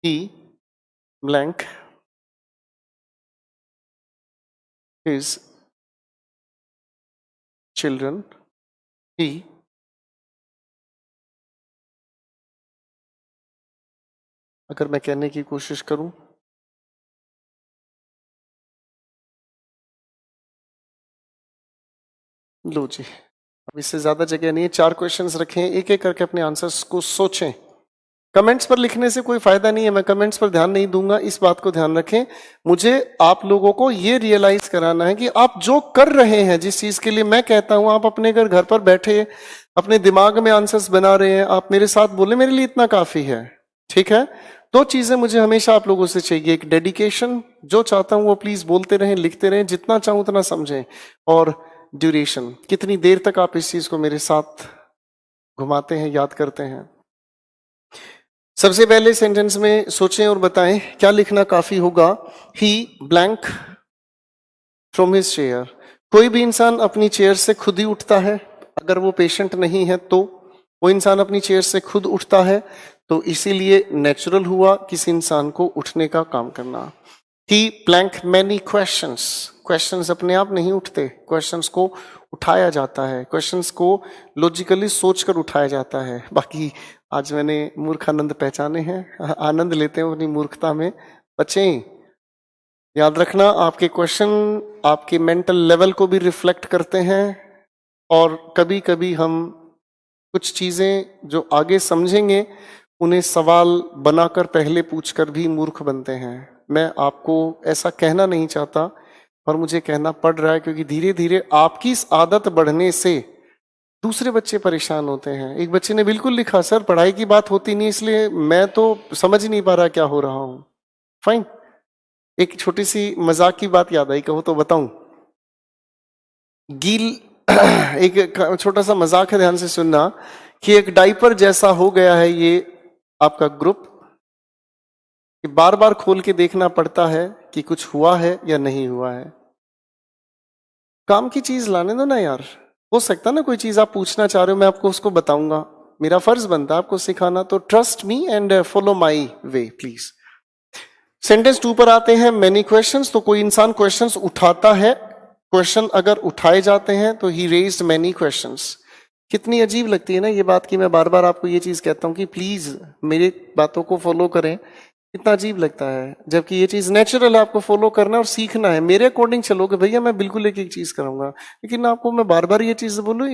he blank his children, he अगर मैं कहने की कोशिश करूं, लो जी, अब इससे ज्यादा जगह नहीं है, 4 क्वेश्चंस रखे हैं, एक एक करके अपने आंसर्स को सोचें। कमेंट्स पर लिखने से कोई फायदा नहीं है, मैं कमेंट्स पर ध्यान नहीं दूंगा, इस बात को ध्यान रखें। मुझे आप लोगों को ये रियलाइज कराना है कि आप जो कर रहे हैं, जिस चीज के लिए मैं कहता हूं, आप अपने घर पर बैठे अपने दिमाग में आंसर्स बना रहे हैं, आप मेरे साथ बोले मेरे लिए इतना काफी है। ठीक है, 2 चीजें मुझे हमेशा आप लोगों से चाहिए, एक डेडिकेशन, जो चाहता हूं वो प्लीज बोलते रहें, लिखते रहें, जितना चाहूं उतना समझें, और ड्यूरेशन, कितनी देर तक आप इस चीज को मेरे साथ घुमाते हैं, याद करते हैं। सबसे पहले सेंटेंस में सोचें और बताएं क्या लिखना काफी होगा। ही ब्लैंक फ्रॉम हिज चेयर, कोई भी इंसान अपनी चेयर से खुद ही उठता है, अगर वो पेशेंट नहीं है तो वो इंसान अपनी चेयर से खुद उठता है, तो इसीलिए नेचुरल हुआ किसी इंसान को उठने का काम करना। ही ब्लैंक मैनी क्वेश्चंस, क्वेश्चंस अपने आप नहीं उठते, क्वेश्चंस को उठाया जाता है, क्वेश्चंस को लॉजिकली सोचकर उठाया जाता है। बाकी आज मैंने मूर्ख आनंद पहचाने हैं, आनंद लेते हैं अपनी मूर्खता में। बच्चे याद रखना, आपके क्वेश्चन आपके मेंटल लेवल को भी रिफ्लेक्ट करते हैं, और कभी कभी हम कुछ चीजें जो आगे समझेंगे उन्हें सवाल बनाकर पहले पूछकर भी मूर्ख बनते हैं। मैं आपको ऐसा कहना नहीं चाहता, पर मुझे कहना पड़ रहा है, क्योंकि धीरे धीरे आपकी इस आदत बढ़ने से दूसरे बच्चे परेशान होते हैं। एक बच्चे ने बिल्कुल लिखा, सर पढ़ाई की बात होती नहीं, इसलिए मैं तो समझ नहीं पा रहा क्या हो रहा हूं। फाइन, एक छोटी सी मजाक की बात याद आई, कहो तो बताऊं। गील एक छोटा सा मजाक है, ध्यान से सुनना, कि एक डाइपर जैसा हो गया है ये आपका ग्रुप, कि बार बार खोल के देखना पड़ता है कि कुछ हुआ है या नहीं हुआ है। काम की चीज लाने दो ना यार, हो सकता ना कोई चीज आप पूछना चाह रहे हो, मैं आपको उसको बताऊंगा, मेरा फर्ज बनता है आपको सिखाना, तो trust me and follow my way please. Sentence 2 पर आते हैं, मेनी क्वेश्चंस, तो कोई इंसान क्वेश्चंस उठाता है, क्वेश्चन अगर उठाए जाते हैं तो ही रेज्ड मेनी क्वेश्चंस। कितनी अजीब लगती है ना ये बात कि मैं बार बार आपको ये चीज कहता हूं कि प्लीज मेरी बातों को फॉलो करें, कितना अजीब लगता है, जबकि ये चीज नेचुरल है, आपको फॉलो करना और सीखना है। मेरे अकॉर्डिंग चलोगे भैया, मैं बिल्कुल एक एक चीज करूंगा, लेकिन आपको मैं बार बार ये चीज बोलूं,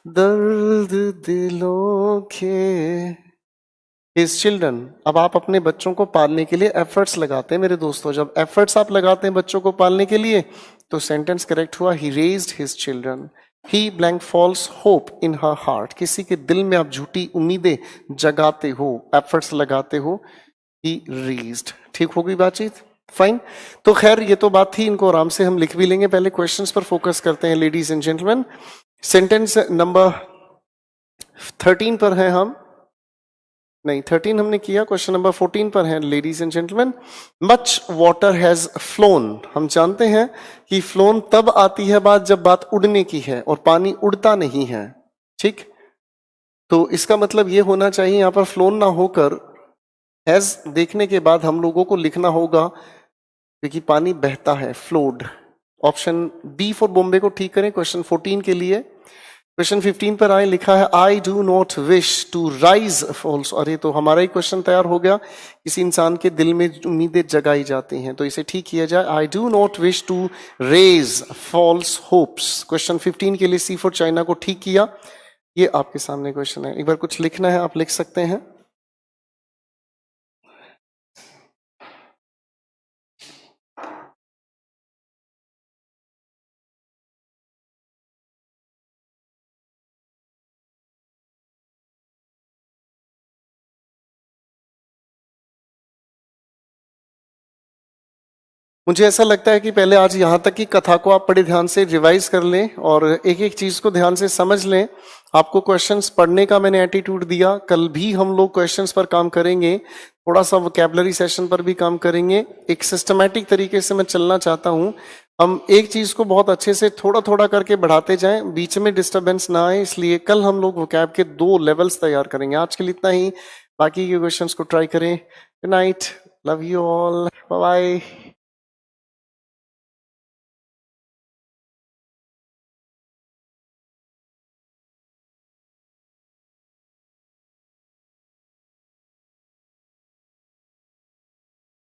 दर्द दिलों के हिज चिल्ड्रन। अब आप अपने बच्चों को पालने के लिए एफर्ट्स लगाते हैं मेरे दोस्तों, जब एफर्ट्स आप लगाते हैं बच्चों को पालने के लिए, तो सेंटेंस करेक्ट हुआ, he raised his children. He blank false hope in her heart, किसी के दिल में आप झूठी उम्मीदें जगाते हो, एफर्ट्स लगाते हो, ही रेज्ड। ठीक हो गई बातचीत, फाइन। तो खैर ये तो बात थी, इनको आराम से हम लिख भी लेंगे, पहले क्वेश्चंस पर फोकस करते हैं ladies and gentleman. Sentence number 13 पर है हम, नहीं 13 हमने किया, क्वेश्चन नंबर 14 पर है ladies and gentleman. Much water has phloem, हम जानते हैं कि फ्लोन तब आती है बात जब बात उड़ने की है, और पानी उड़ता नहीं है। ठीक, तो इसका मतलब ये होना चाहिए यहां पर फ्लोन ना होकर हैज देखने के बाद हम लोगों को लिखना होगा, क्योंकि पानी बहता है, flowed. Option B for Bombay को ठीक करें क्वेश्चन 14 के लिए। क्वेश्चन 15 पर आए, लिखा है I do not wish to rise false. अरे तो हमारा ही क्वेश्चन तैयार हो गया, किसी इंसान के दिल में उम्मीदें जगाई जाती हैं, तो इसे ठीक किया जाए, I do not wish to raise false hopes. Question 15 के लिए सी फॉर चाइना को ठीक किया। ये आपके सामने क्वेश्चन है, एक बार कुछ लिखना है आप लिख सकते हैं। मुझे ऐसा लगता है कि पहले आज यहाँ तक की कथा को आप बड़े ध्यान से रिवाइज कर लें और एक एक चीज को ध्यान से समझ लें। आपको क्वेश्चंस पढ़ने का मैंने एटीट्यूड दिया, कल भी हम लोग क्वेश्चंस पर काम करेंगे, थोड़ा सा वोकैबुलरी सेशन पर भी काम करेंगे। एक सिस्टमैटिक तरीके से मैं चलना चाहता हूँ, हम एक चीज को बहुत अच्छे से थोड़ा थोड़ा करके बढ़ाते जाएं, बीच में डिस्टर्बेंस ना आए, इसलिए कल हम लोग वोकैब के 2 लेवल्स तैयार करेंगे। आज के लिए इतना ही, बाकी के क्वेश्चंस को ट्राई करें। Good night, love you all, bye bye.